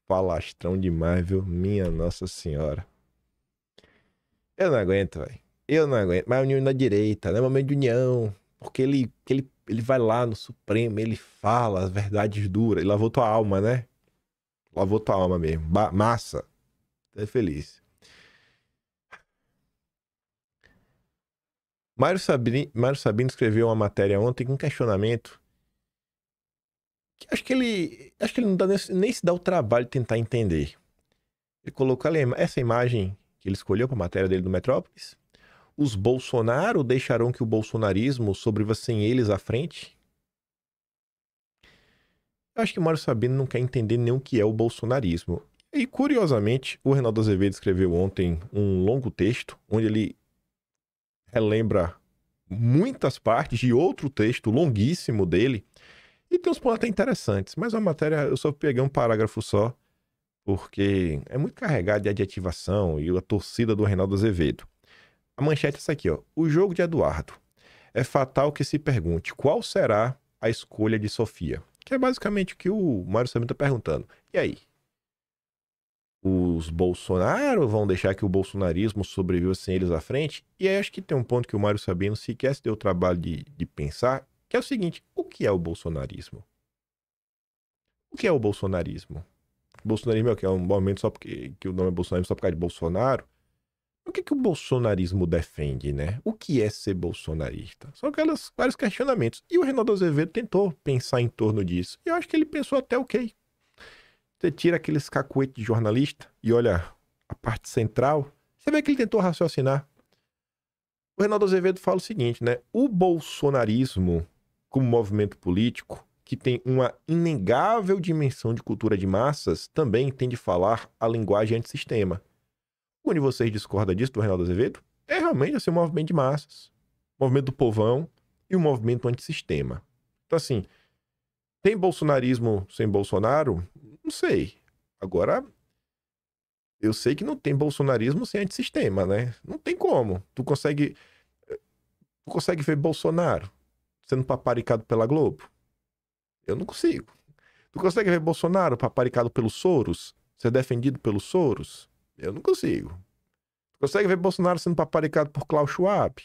Speaker 15: Falastrão demais, viu? Minha Nossa Senhora. Eu não aguento, velho. Eu não aguento. Mas a união da direita, não é momento de união. Porque ele vai lá no Supremo, ele fala as verdades duras. Ele lavou tua alma, né? Lavou tua alma mesmo. Massa. Tô feliz. Mário Sabino escreveu uma matéria ontem com um questionamento que acho que ele não dá nem se dá o trabalho de tentar entender. Ele colocou ali essa imagem que ele escolheu para a matéria dele do Metrópolis. Os Bolsonaro deixarão que o bolsonarismo sobreviva sem eles à frente? Eu acho que o Mário Sabino não quer entender nem o que é o bolsonarismo. E, curiosamente, o Reinaldo Azevedo escreveu ontem um longo texto, onde ele relembra muitas partes de outro texto longuíssimo dele, e tem uns pontos até interessantes, mas a matéria eu só peguei um parágrafo só, porque é muito carregado de adjetivação e a torcida do Reinaldo Azevedo. A manchete é essa aqui, ó. O jogo de Eduardo. É fatal que se pergunte qual será a escolha de Sofia. Que é basicamente o que o Mário Sabino está perguntando. E aí? Os Bolsonaro vão deixar que o bolsonarismo sobreviva sem eles à frente? E aí acho que tem um ponto que o Mário Sabino sequer se deu o trabalho de pensar, que é o seguinte: o que é o bolsonarismo? O que é o bolsonarismo? O bolsonarismo é o que? É um movimento só porque que o nome é bolsonarismo só por causa de Bolsonaro? O que o bolsonarismo defende, né? O que é ser bolsonarista? São vários questionamentos. E o Reinaldo Azevedo tentou pensar em torno disso. E eu acho que ele pensou até ok. Você tira aqueles cacuetes de jornalista e olha a parte central, você vê que ele tentou raciocinar. O Reinaldo Azevedo fala o seguinte, né? O bolsonarismo, como movimento político, que tem uma inegável dimensão de cultura de massas, também tem de falar a linguagem antissistema. Onde vocês discordam disso, do Reinaldo Azevedo, é realmente assim, um movimento de massas, um movimento do povão e um movimento antissistema. Então, assim, tem bolsonarismo sem Bolsonaro? Não sei. Agora, eu sei que não tem bolsonarismo sem antissistema, né? Não tem como. Tu consegue ver Bolsonaro sendo paparicado pela Globo? Eu não consigo. Tu consegue ver Bolsonaro paparicado pelos Soros? Ser defendido pelos Soros? Eu não consigo. Tu consegue ver Bolsonaro sendo paparicado por Klaus Schwab?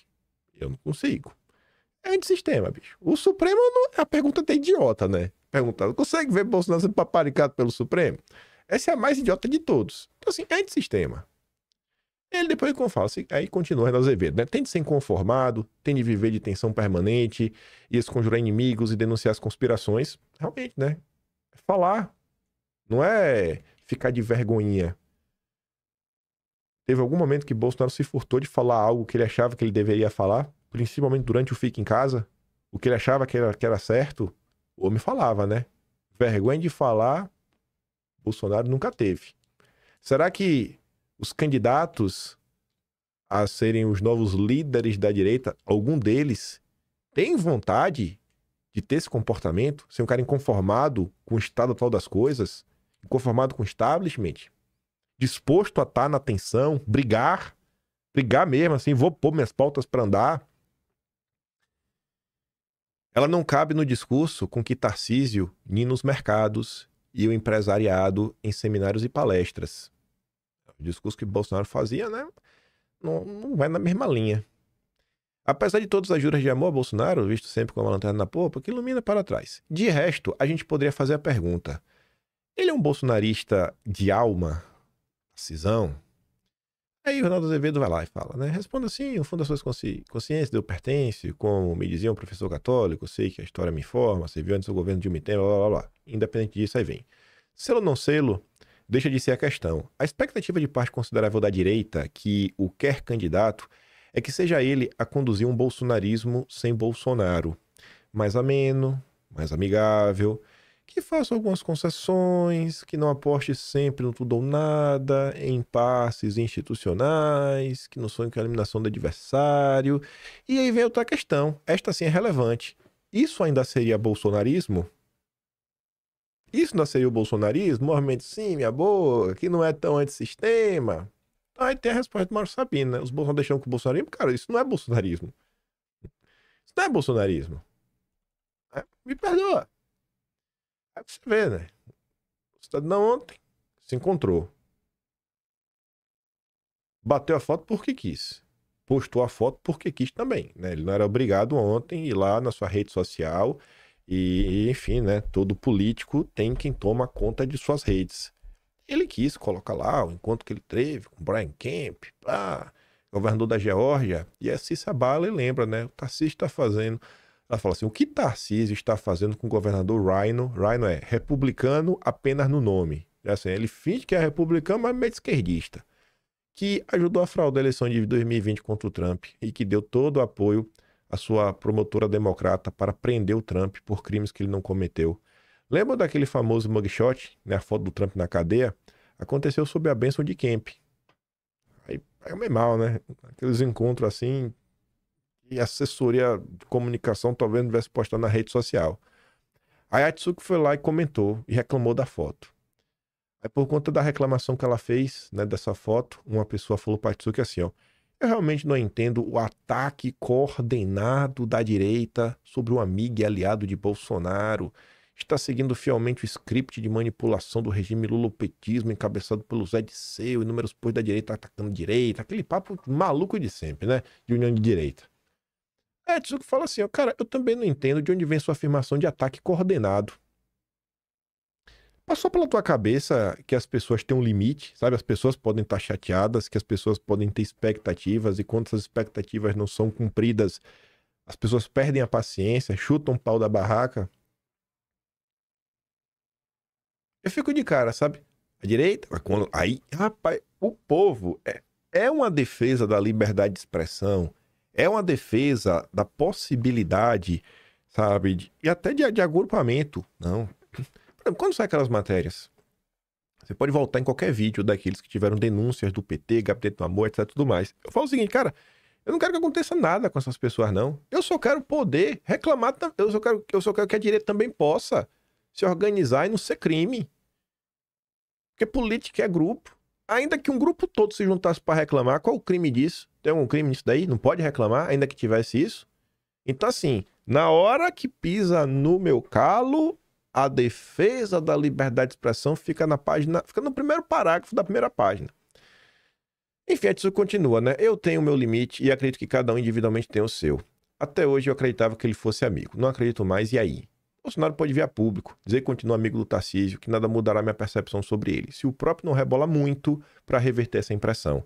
Speaker 15: Eu não consigo. É antissistema, bicho. O Supremo não... A pergunta é idiota, né? Perguntar, consegue ver Bolsonaro sendo paparicado pelo Supremo? Essa é a mais idiota de todos. Então, assim, é antissistema. Ele depois, como fala, aí continua Reinaldo Azevedo, né? Tem de ser inconformado, tem de viver de tensão permanente, e conjurar inimigos e denunciar as conspirações. Realmente, né? É falar. Não é ficar de vergonhinha. Teve algum momento que Bolsonaro se furtou de falar algo que ele achava que ele deveria falar, principalmente durante o Fica em Casa, o que ele achava que era certo, o homem falava, né? Vergonha de falar, Bolsonaro nunca teve. Será que os candidatos a serem os novos líderes da direita, algum deles tem vontade de ter esse comportamento, ser um cara inconformado com o estado atual das coisas, inconformado com o establishment, disposto a estar na tensão, brigar mesmo, assim, vou pôr minhas pautas para andar? Ela não cabe no discurso com que Tarcísio ia nos mercados e o empresariado em seminários e palestras. O discurso que Bolsonaro fazia, né, não vai na mesma linha. Apesar de todas as juras de amor a Bolsonaro, visto sempre como uma lanterna na popa, que ilumina para trás. De resto, a gente poderia fazer a pergunta: ele é um bolsonarista de alma, cisão? Aí o Reinaldo Azevedo vai lá e fala, né? Responda assim, o fundo das suas consciências eu pertence, como me dizia um professor católico, sei que a história me informa, você viu antes do governo de um tempo, blá, blá, blá. Independente disso, aí vem. Selo ou não selo, deixa de ser a questão. A expectativa de parte considerável da direita, que o quer candidato, é que seja ele a conduzir um bolsonarismo sem Bolsonaro. Mais ameno, mais amigável, que faça algumas concessões, que não aposte sempre no tudo ou nada, em impasses institucionais, que não sonhe com a eliminação do adversário. E aí vem outra questão, esta sim é relevante. Isso ainda seria bolsonarismo? Isso ainda seria o bolsonarismo? Movimento sim, minha boa, que não é tão antissistema. Aí tem a resposta do Mauro Sabino, né? Os bolsonaristas deixam com o bolsonarismo. Cara, isso não é bolsonarismo. Isso não é bolsonarismo. Me perdoa. Aí você vê, né? O Estadão ontem se encontrou. Bateu a foto porque quis. Postou a foto porque quis também, né? Ele não era obrigado ontem a ir lá na sua rede social e, enfim, né? Todo político tem quem toma conta de suas redes. Ele quis colocar lá o encontro que ele teve com Brian Kemp, governador da Geórgia, e a Cissa Bala, ele lembra, né? O Tarcísio está fazendo... Ela fala assim, o que Tarcísio está fazendo com o governador Rhino? Rhino é republicano apenas no nome. Assim, ele finge que é republicano, mas meio esquerdista. Que ajudou a fraudar a eleição de 2020 contra o Trump e que deu todo o apoio à sua promotora democrata para prender o Trump por crimes que ele não cometeu. Lembra daquele famoso mugshot, né, a foto do Trump na cadeia? Aconteceu sob a bênção de Kemp. Aí pega meio mal, né? Aqueles encontros assim... E a assessoria de comunicação talvez não tivesse postado na rede social. Aí a Atsuko foi lá e comentou e reclamou da foto. Aí por conta da reclamação que ela fez, né, dessa foto, uma pessoa falou para a Atsuko assim, ó, eu realmente não entendo o ataque coordenado da direita sobre um amigo e aliado de Bolsonaro. Está seguindo fielmente o script de manipulação do regime lulopetismo encabeçado pelo Zé Disseu, inúmeros pois da direita atacando a direita, aquele papo maluco de sempre, né, de união de direita. É, Tsuko fala assim, ó, cara, eu também não entendo de onde vem sua afirmação de ataque coordenado. Passou pela tua cabeça que as pessoas têm um limite, sabe? As pessoas podem estar chateadas, que as pessoas podem ter expectativas, e quando essas expectativas não são cumpridas, as pessoas perdem a paciência, chutam o pau da barraca. Eu fico de cara, sabe? A direita, aí, rapaz, o povo é uma defesa da liberdade de expressão, é uma defesa da possibilidade, sabe? E até de agrupamento, não. Por exemplo, quando saem aquelas matérias, você pode voltar em qualquer vídeo daqueles que tiveram denúncias do PT, Gabinete do Amor, etc, tudo mais. Eu falo o seguinte, cara, eu não quero que aconteça nada com essas pessoas, não. Eu só quero poder reclamar, eu só quero que a direita também possa se organizar e não ser crime. Porque política é grupo. Ainda que um grupo todo se juntasse para reclamar, qual o crime disso? Tem algum crime nisso daí? Não pode reclamar, ainda que tivesse isso? Então, assim, na hora que pisa no meu calo, a defesa da liberdade de expressão fica na página, fica no primeiro parágrafo da primeira página. Enfim, isso continua, né? Eu tenho o meu limite e acredito que cada um individualmente tem o seu. Até hoje eu acreditava que ele fosse amigo. Não acredito mais, e aí? Bolsonaro pode vir a público, dizer que continua amigo do Tarcísio, que nada mudará minha percepção sobre ele, se o próprio não rebola muito para reverter essa impressão.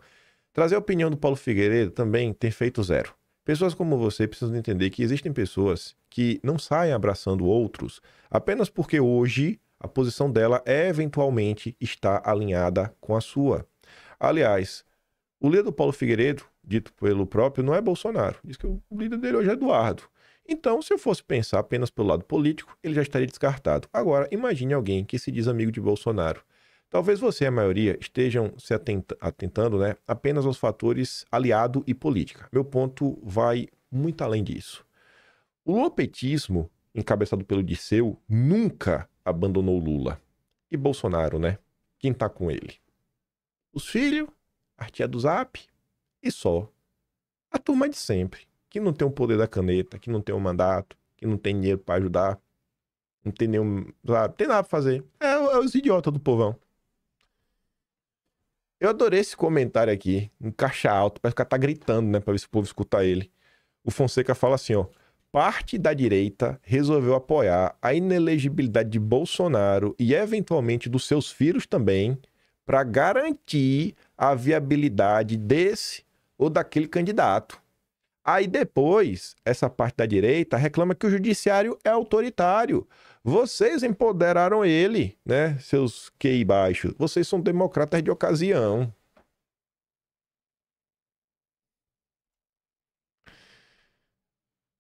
Speaker 15: Trazer a opinião do Paulo Figueiredo também tem feito zero. Pessoas como você precisam entender que existem pessoas que não saem abraçando outros apenas porque hoje a posição dela eventualmente está alinhada com a sua. Aliás, o líder do Paulo Figueiredo, dito pelo próprio, não é Bolsonaro. Diz que o líder dele hoje é Eduardo. Então, se eu fosse pensar apenas pelo lado político, ele já estaria descartado. Agora, imagine alguém que se diz amigo de Bolsonaro. Talvez você e a maioria estejam se atentando, né, apenas aos fatores aliado e política. Meu ponto vai muito além disso. O lulopetismo, encabeçado pelo Dirceu, nunca abandonou Lula. E Bolsonaro, né? Quem tá com ele? Os filhos, a tia do Zap e só. A turma de sempre. Que não tem o poder da caneta, que não tem um mandato, que não tem dinheiro pra ajudar, não tem nenhum, sabe, tem nada pra fazer. É os idiotas do povão. Eu adorei esse comentário aqui, um caixa alto, parece que o cara tá gritando, né, pra ver se o povo escuta ele. O Fonseca fala assim, ó, parte da direita resolveu apoiar a inelegibilidade de Bolsonaro e eventualmente dos seus filhos também, para garantir a viabilidade desse ou daquele candidato. Aí depois, essa parte da direita reclama que o judiciário é autoritário. Vocês empoderaram ele, né, seus QI baixos. Vocês são democratas de ocasião.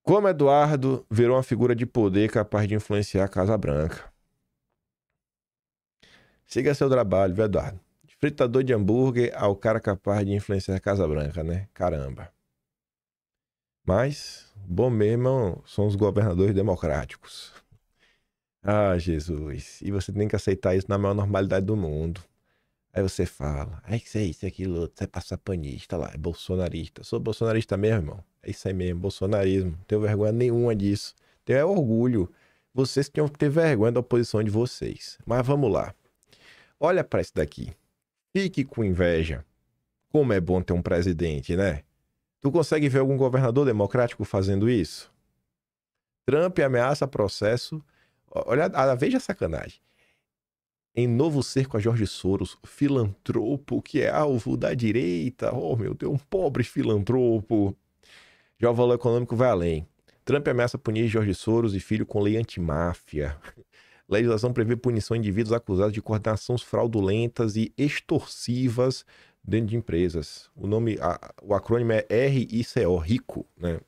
Speaker 15: Como Eduardo virou uma figura de poder capaz de influenciar a Casa Branca. Siga seu trabalho, viu, Eduardo? De fritador de hambúrguer ao cara capaz de influenciar a Casa Branca, né? Caramba. Mas, bom mesmo, são os governadores democráticos. Ah, Jesus. E você tem que aceitar isso na maior normalidade do mundo. Aí você fala, é isso, aquilo, outro, você passa panista lá, é bolsonarista. Sou bolsonarista mesmo, irmão. É isso aí mesmo, bolsonarismo. Não tenho vergonha nenhuma disso. Tenho orgulho. Vocês tinham que ter vergonha da oposição de vocês. Mas vamos lá. Olha pra isso daqui. Fique com inveja. Como é bom ter um presidente, né? Tu consegue ver algum governador democrático fazendo isso? Trump ameaça processo. Olha, veja a sacanagem. Em novo cerco a Jorge Soros, filantropo que é alvo da direita. Oh, meu Deus, um pobre filantropo. Já o valor econômico vai além. Trump ameaça punir Jorge Soros e filho com lei antimáfia. Legislação prevê punição a indivíduos acusados de coordenações fraudulentas e extorsivas dentro de empresas. O acrônimo é RICO, RICO, né?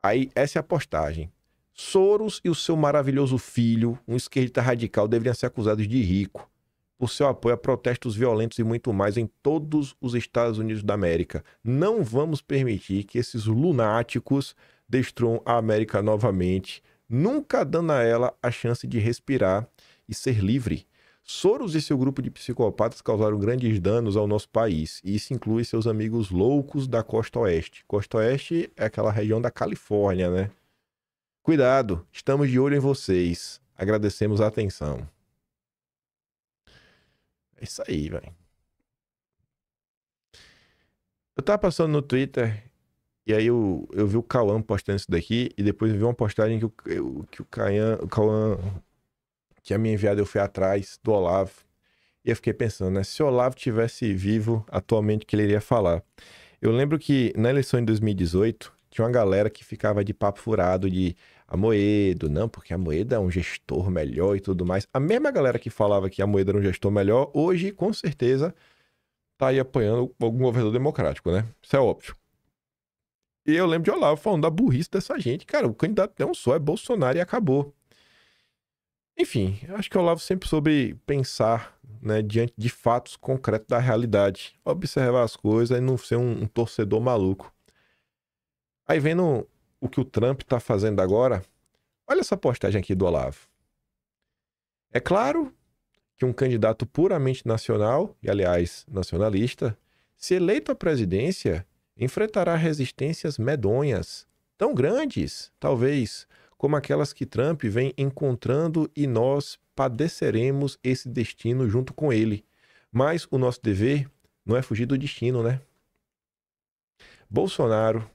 Speaker 15: Aí, essa é a postagem. Soros e o seu maravilhoso filho, um esquerdista radical, deveriam ser acusados de rico por seu apoio a protestos violentos e muito mais em todos os Estados Unidos da América. Não vamos permitir que esses lunáticos destruam a América novamente, nunca dando a ela a chance de respirar e ser livre. Soros e seu grupo de psicopatas causaram grandes danos ao nosso país, e isso inclui seus amigos loucos da Costa Oeste. Costa Oeste é aquela região da Califórnia, né? Cuidado, estamos de olho em vocês. Agradecemos a atenção. É isso aí, velho. Eu tava passando no Twitter e aí eu vi o Cauã postando isso daqui e depois eu vi uma postagem que o Cauã tinha me enviado, eu fui atrás do Olavo. E eu fiquei pensando, né? Se o Olavo tivesse vivo atualmente, o que ele iria falar? Eu lembro que na eleição de 2018, tinha uma galera que ficava de papo furado de Amoedo, não, porque Amoedo é um gestor melhor e tudo mais. A mesma galera que falava que Amoedo era um gestor melhor, hoje, com certeza, tá aí apoiando algum governador democrático, né? Isso é óbvio. E eu lembro de Olavo falando da burrice dessa gente. Cara, o candidato é um só, é Bolsonaro e acabou. Enfim, eu acho que o Olavo sempre soube pensar, né, diante de fatos concretos da realidade. Observar as coisas e não ser um torcedor maluco. Aí vendo o que o Trump tá fazendo agora, olha essa postagem aqui do Olavo. É claro que um candidato puramente nacional, e aliás, nacionalista, se eleito à presidência, enfrentará resistências medonhas, tão grandes, talvez, como aquelas que Trump vem encontrando e nós padeceremos esse destino junto com ele. Mas o nosso dever não é fugir do destino, né? Bolsonaro,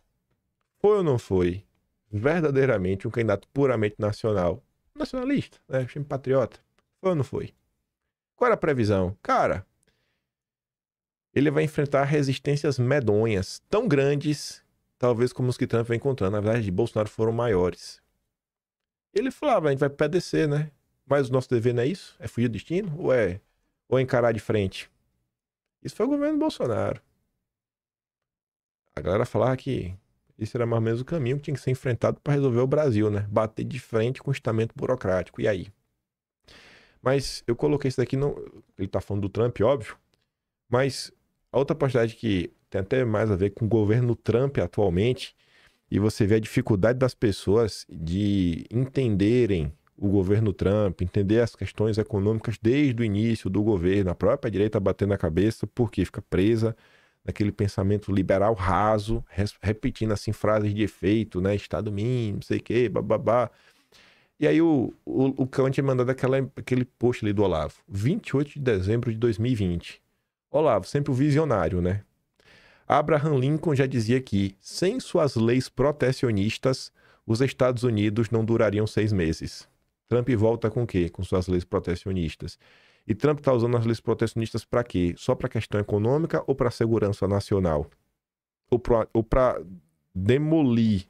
Speaker 15: foi ou não foi verdadeiramente um candidato puramente nacionalista, né? Time patriota? Foi ou não foi? Qual era a previsão? Cara, ele vai enfrentar resistências medonhas, tão grandes, talvez como os que Trump vem encontrando. Na verdade, de Bolsonaro foram maiores. Ele falava, a gente vai padecer, né? Mas o nosso dever não é isso? É fugir do destino? Ou é encarar de frente? Isso foi o governo Bolsonaro. A galera falava que esse era mais ou menos o caminho que tinha que ser enfrentado para resolver o Brasil, né? Bater de frente com o estamento burocrático. E aí? Mas eu coloquei isso daqui, não... ele tá falando do Trump, óbvio. Mas a outra postagem que tem até mais a ver com o governo Trump atualmente, e você vê a dificuldade das pessoas de entenderem o governo Trump, entender as questões econômicas desde o início do governo, a própria direita batendo na cabeça, porque fica presa naquele pensamento liberal raso, repetindo assim frases de efeito, né? Estado mínimo, não sei o quê, bababá. E aí o Cão tinha mandado aquele post ali do Olavo, 28 de dezembro de 2020. Olavo, sempre o visionário, né? Abraham Lincoln já dizia que, sem suas leis protecionistas, os Estados Unidos não durariam 6 meses. Trump volta com o quê? Com suas leis protecionistas. E Trump está usando as leis protecionistas para quê? Só para questão econômica ou para segurança nacional? Ou para demolir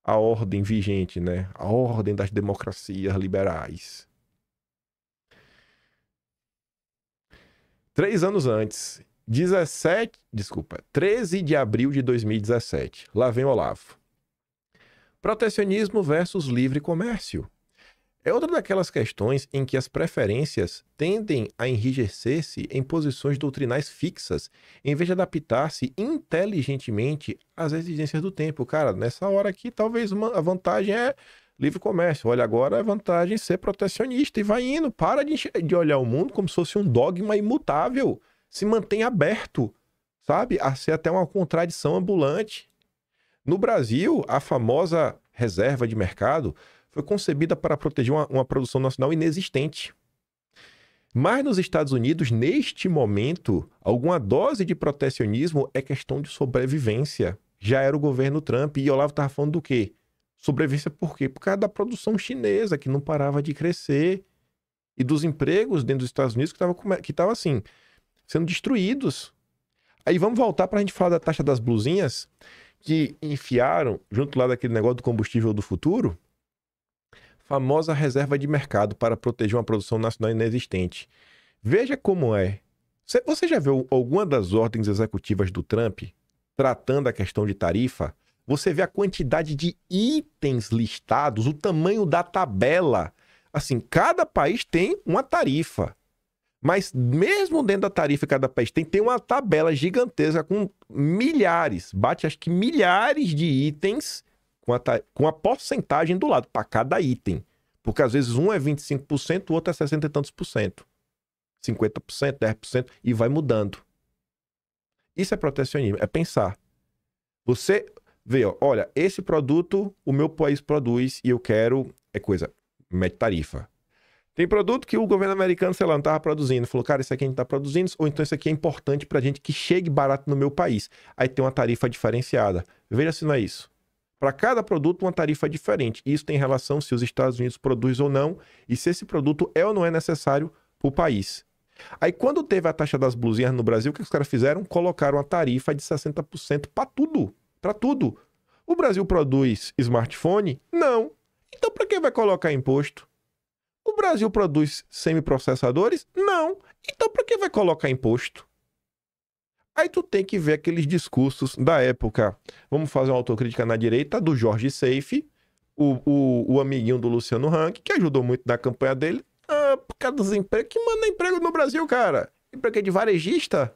Speaker 15: a ordem vigente, né? A ordem das democracias liberais. 3 anos antes, 13 de abril de 2017. Lá vem Olavo. Protecionismo versus livre comércio. É outra daquelas questões em que as preferências tendem a enrijecer-se em posições doutrinais fixas, em vez de adaptar-se inteligentemente às exigências do tempo. Cara, nessa hora aqui, talvez a vantagem é livre comércio. Olha, agora a vantagem é ser protecionista e vai indo. Para de olhar o mundo como se fosse um dogma imutável. Se mantém aberto, sabe? A ser até uma contradição ambulante. No Brasil, a famosa reserva de mercado foi concebida para proteger uma produção nacional inexistente. Mas nos Estados Unidos, neste momento, alguma dose de protecionismo é questão de sobrevivência. Já era o governo Trump e Olavo estava falando do quê? Sobrevivência por quê? Por causa da produção chinesa, que não parava de crescer. E dos empregos dentro dos Estados Unidos que estavam assim, sendo destruídos. Aí vamos voltar para a gente falar da taxa das blusinhas, que enfiaram, junto lá daquele negócio do combustível do futuro, famosa reserva de mercado para proteger uma produção nacional inexistente. Veja como é. Você já viu alguma das ordens executivas do Trump tratando a questão de tarifa? Você vê a quantidade de itens listados, o tamanho da tabela. Assim, cada país tem uma tarifa. Mas mesmo dentro da tarifa que cada país tem uma tabela gigantesca com milhares, acho que milhares de itens com a porcentagem do lado, para cada item. Porque às vezes um é 25%, o outro é 60 e tantos por cento. 50%, 10%, e vai mudando. Isso é protecionismo, é pensar. Você vê, olha, esse produto o meu país produz e eu quero, mete tarifa. Tem produto que o governo americano, sei lá, não estava produzindo. Falou, cara, isso aqui a gente está produzindo, ou então isso aqui é importante para a gente que chegue barato no meu país. Aí tem uma tarifa diferenciada. Veja se não é isso. Para cada produto, uma tarifa diferente. Isso tem relação se os Estados Unidos produzem ou não, e se esse produto é ou não é necessário para o país. Aí, quando teve a taxa das blusinhas no Brasil, o que os caras fizeram? Colocaram uma tarifa de 60% para tudo. Para tudo. O Brasil produz smartphone? Não. Então, para que vai colocar imposto? O Brasil produz semiprocessadores? Não. Então, para que vai colocar imposto? Aí tu tem que ver aqueles discursos da época. Vamos fazer uma autocrítica na direita do Jorge Seife, o amiguinho do Luciano Hang, que ajudou muito na campanha dele. Por causa dos empregos. Que manda emprego no Brasil, cara? Emprego de varejista?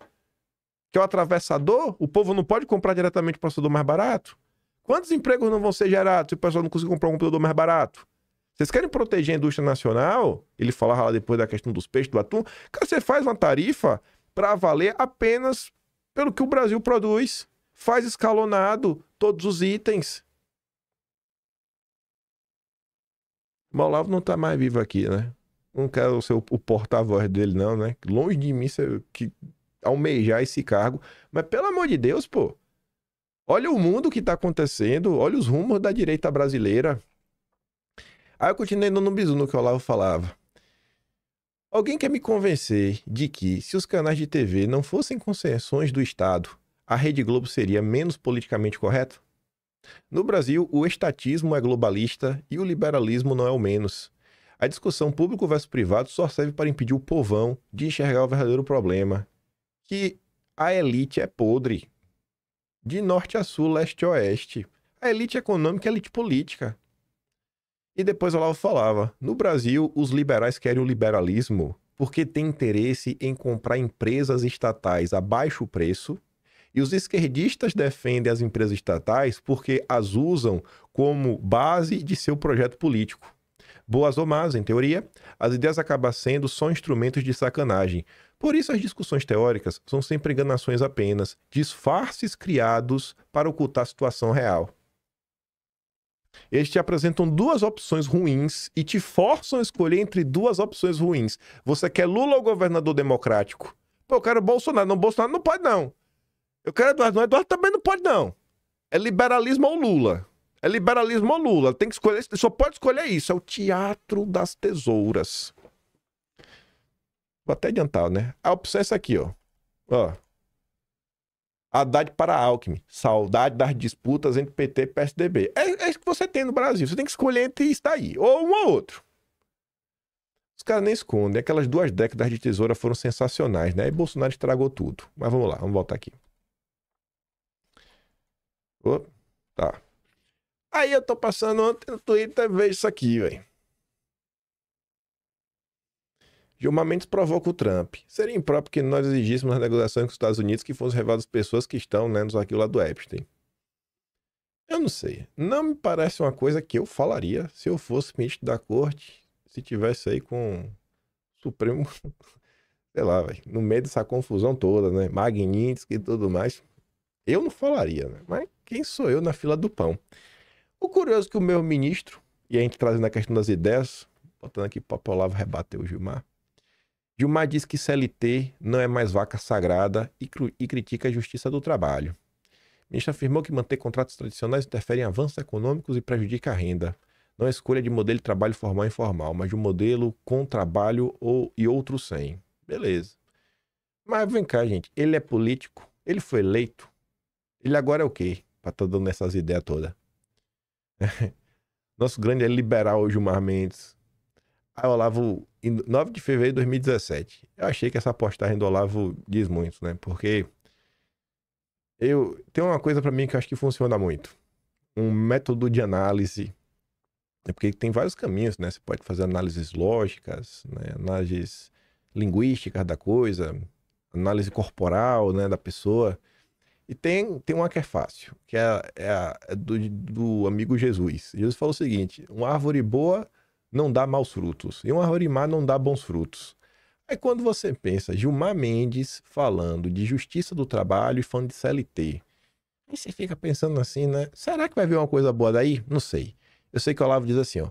Speaker 15: Que é o atravessador? O povo não pode comprar diretamente o processador mais barato? Quantos empregos não vão ser gerados se o pessoal não conseguir comprar um computador mais barato? Vocês querem proteger a indústria nacional? Ele falava lá depois da questão dos peixes, do atum. Cara, você faz uma tarifa para valer apenas pelo que o Brasil produz. Faz escalonado todos os itens. O Olavo não tá mais vivo aqui, né? Não quero ser o porta-voz dele, não, né? Longe de mim ser que almejar esse cargo. Mas, pelo amor de Deus, pô. Olha o mundo que tá acontecendo. Olha os rumos da direita brasileira. Aí eu continuei dando um bisu no que o Olavo falava. Alguém quer me convencer de que, se os canais de TV não fossem concessões do Estado, a Rede Globo seria menos politicamente correta? No Brasil, o estatismo é globalista e o liberalismo não é o menos. A discussão público versus privado só serve para impedir o povão de enxergar o verdadeiro problema, que a elite é podre. De norte a sul, leste a oeste. A elite econômica é a elite política. E depois Olavo falava, no Brasil, os liberais querem o liberalismo porque têm interesse em comprar empresas estatais a baixo preço, e os esquerdistas defendem as empresas estatais porque as usam como base de seu projeto político. Boas ou más, em teoria, as ideias acabam sendo só instrumentos de sacanagem. Por isso as discussões teóricas são sempre enganações apenas, disfarces criados para ocultar a situação real. Eles te apresentam duas opções ruins e te forçam a escolher entre duas opções ruins. Você quer Lula ou governador democrático? Pô, eu quero Bolsonaro. Não, Bolsonaro não pode, não. Eu quero Eduardo. Não, Eduardo também não pode, não. É liberalismo ou Lula. É liberalismo ou Lula. Tem que escolher. Só pode escolher isso. É o teatro das tesouras. Vou até adiantar, né? A opção é essa aqui, ó. Ó. Haddad para Alckmin. Saudade das disputas entre PT e PSDB. É isso que você tem no Brasil. Você tem que escolher entre isso daí. Ou um ou outro. Os caras nem escondem. Aquelas 2 décadas de tesoura foram sensacionais, né? E Bolsonaro estragou tudo. Mas vamos lá. Vamos voltar aqui. Tá. Aí eu tô passando ontem no Twitter e vejo isso aqui, velho. Gilmar Mendes provoca o Trump. Seria impróprio que nós exigíssemos nas negociações com os Estados Unidos que fossem reveladas pessoas que estão, né, nos arquivos lá do Epstein. Eu não sei. Não me parece uma coisa que eu falaria se eu fosse ministro da corte, se tivesse aí com o Supremo, sei lá, velho, no meio dessa confusão toda, né, Magnitsky e tudo mais. Eu não falaria, né, mas quem sou eu na fila do pão? O curioso é que o meu ministro, e a gente trazendo a questão das ideias, botando aqui para o Olavo rebater o Gilmar, Gilmar diz que CLT não é mais vaca sagrada e critica a justiça do trabalho. O ministro afirmou que manter contratos tradicionais interfere em avanços econômicos e prejudica a renda. Não é escolha de modelo de trabalho formal e informal, mas de um modelo com trabalho e outro sem. Beleza. Mas vem cá, gente. Ele é político? Ele foi eleito? Ele agora é o quê? Pra estar dando essas ideias todas. Nosso grande liberal Gilmar Mendes. Aí o Olavo, em 9 de fevereiro de 2017. Eu achei que essa postagem do Olavo diz muito, né? Porque tem uma coisa pra mim que eu acho que funciona muito. Um método de análise. Porque tem vários caminhos, né? Você pode fazer análises lógicas, né? Análises linguísticas da coisa, análise corporal, né, da pessoa. E tem uma que é fácil, que é do amigo Jesus. Jesus falou o seguinte: uma árvore boa não dá maus frutos, e uma árvore má não dá bons frutos. Aí quando você pensa Gilmar Mendes falando de justiça do trabalho e falando de CLT, aí você fica pensando assim, né? Será que vai vir uma coisa boa daí? Não sei. Eu sei que o Olavo diz assim, ó: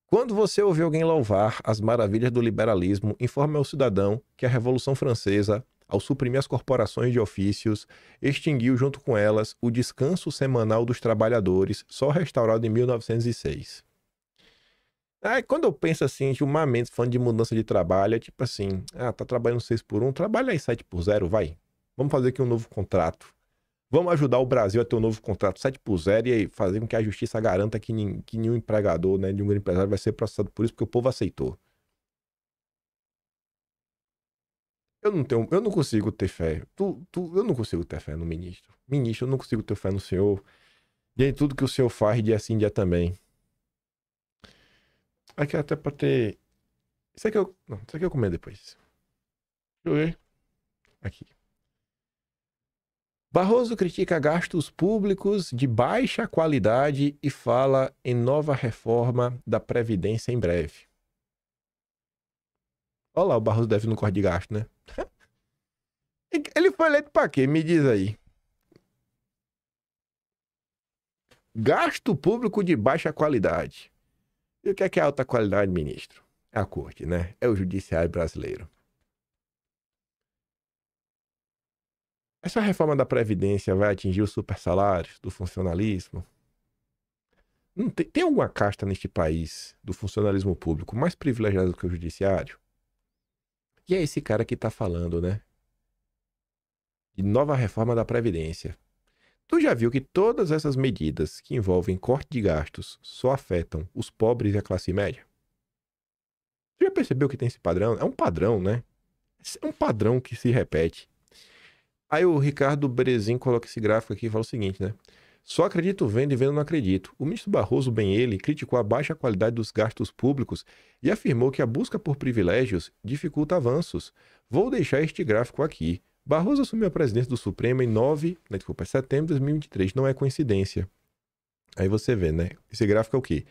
Speaker 15: quando você ouvir alguém louvar as maravilhas do liberalismo, informe ao cidadão que a Revolução Francesa, ao suprimir as corporações de ofícios, extinguiu junto com elas o descanso semanal dos trabalhadores, só restaurado em 1906. Aí quando eu penso assim, Gilmar Mendes falando de mudança de trabalho, é tipo assim, tá trabalhando 6x1, trabalha aí 7x0, vai. Vamos fazer aqui um novo contrato. Vamos ajudar o Brasil a ter um novo contrato 7x0 e fazer com que a justiça garanta que nenhum empregador, né, nenhum empresário vai ser processado por isso, porque o povo aceitou. eu não consigo ter fé. Eu não consigo ter fé no ministro. Ministro, eu não consigo ter fé no senhor. E em tudo que o senhor faz, dia sim, dia também. Aqui até pra ter... Isso aqui eu comento depois. Deixa eu ver. Aqui. Barroso critica gastos públicos de baixa qualidade e fala em nova reforma da Previdência em breve. Olha lá, o Barroso deve no corte de gasto, né? Ele foi eleito pra quê? Me diz aí. Gasto público de baixa qualidade. E o que é alta qualidade, ministro? É a corte, né? É o judiciário brasileiro. Essa reforma da Previdência vai atingir os supersalários do funcionalismo? Não tem alguma casta neste país do funcionalismo público mais privilegiada do que o judiciário? E é esse cara que tá falando, né? De nova reforma da Previdência. Tu já viu que todas essas medidas que envolvem corte de gastos só afetam os pobres e a classe média? Tu já percebeu que tem esse padrão? É um padrão, né? É um padrão que se repete. Aí o Ricardo Berezin coloca esse gráfico aqui e fala o seguinte, né? Só acredito vendo e vendo não acredito. O ministro Barroso, bem ele, criticou a baixa qualidade dos gastos públicos e afirmou que a busca por privilégios dificulta avanços. Vou deixar este gráfico aqui. Barroso assumiu a presidência do Supremo em setembro de 2023. Não é coincidência. Aí você vê, né? Esse gráfico é o quê?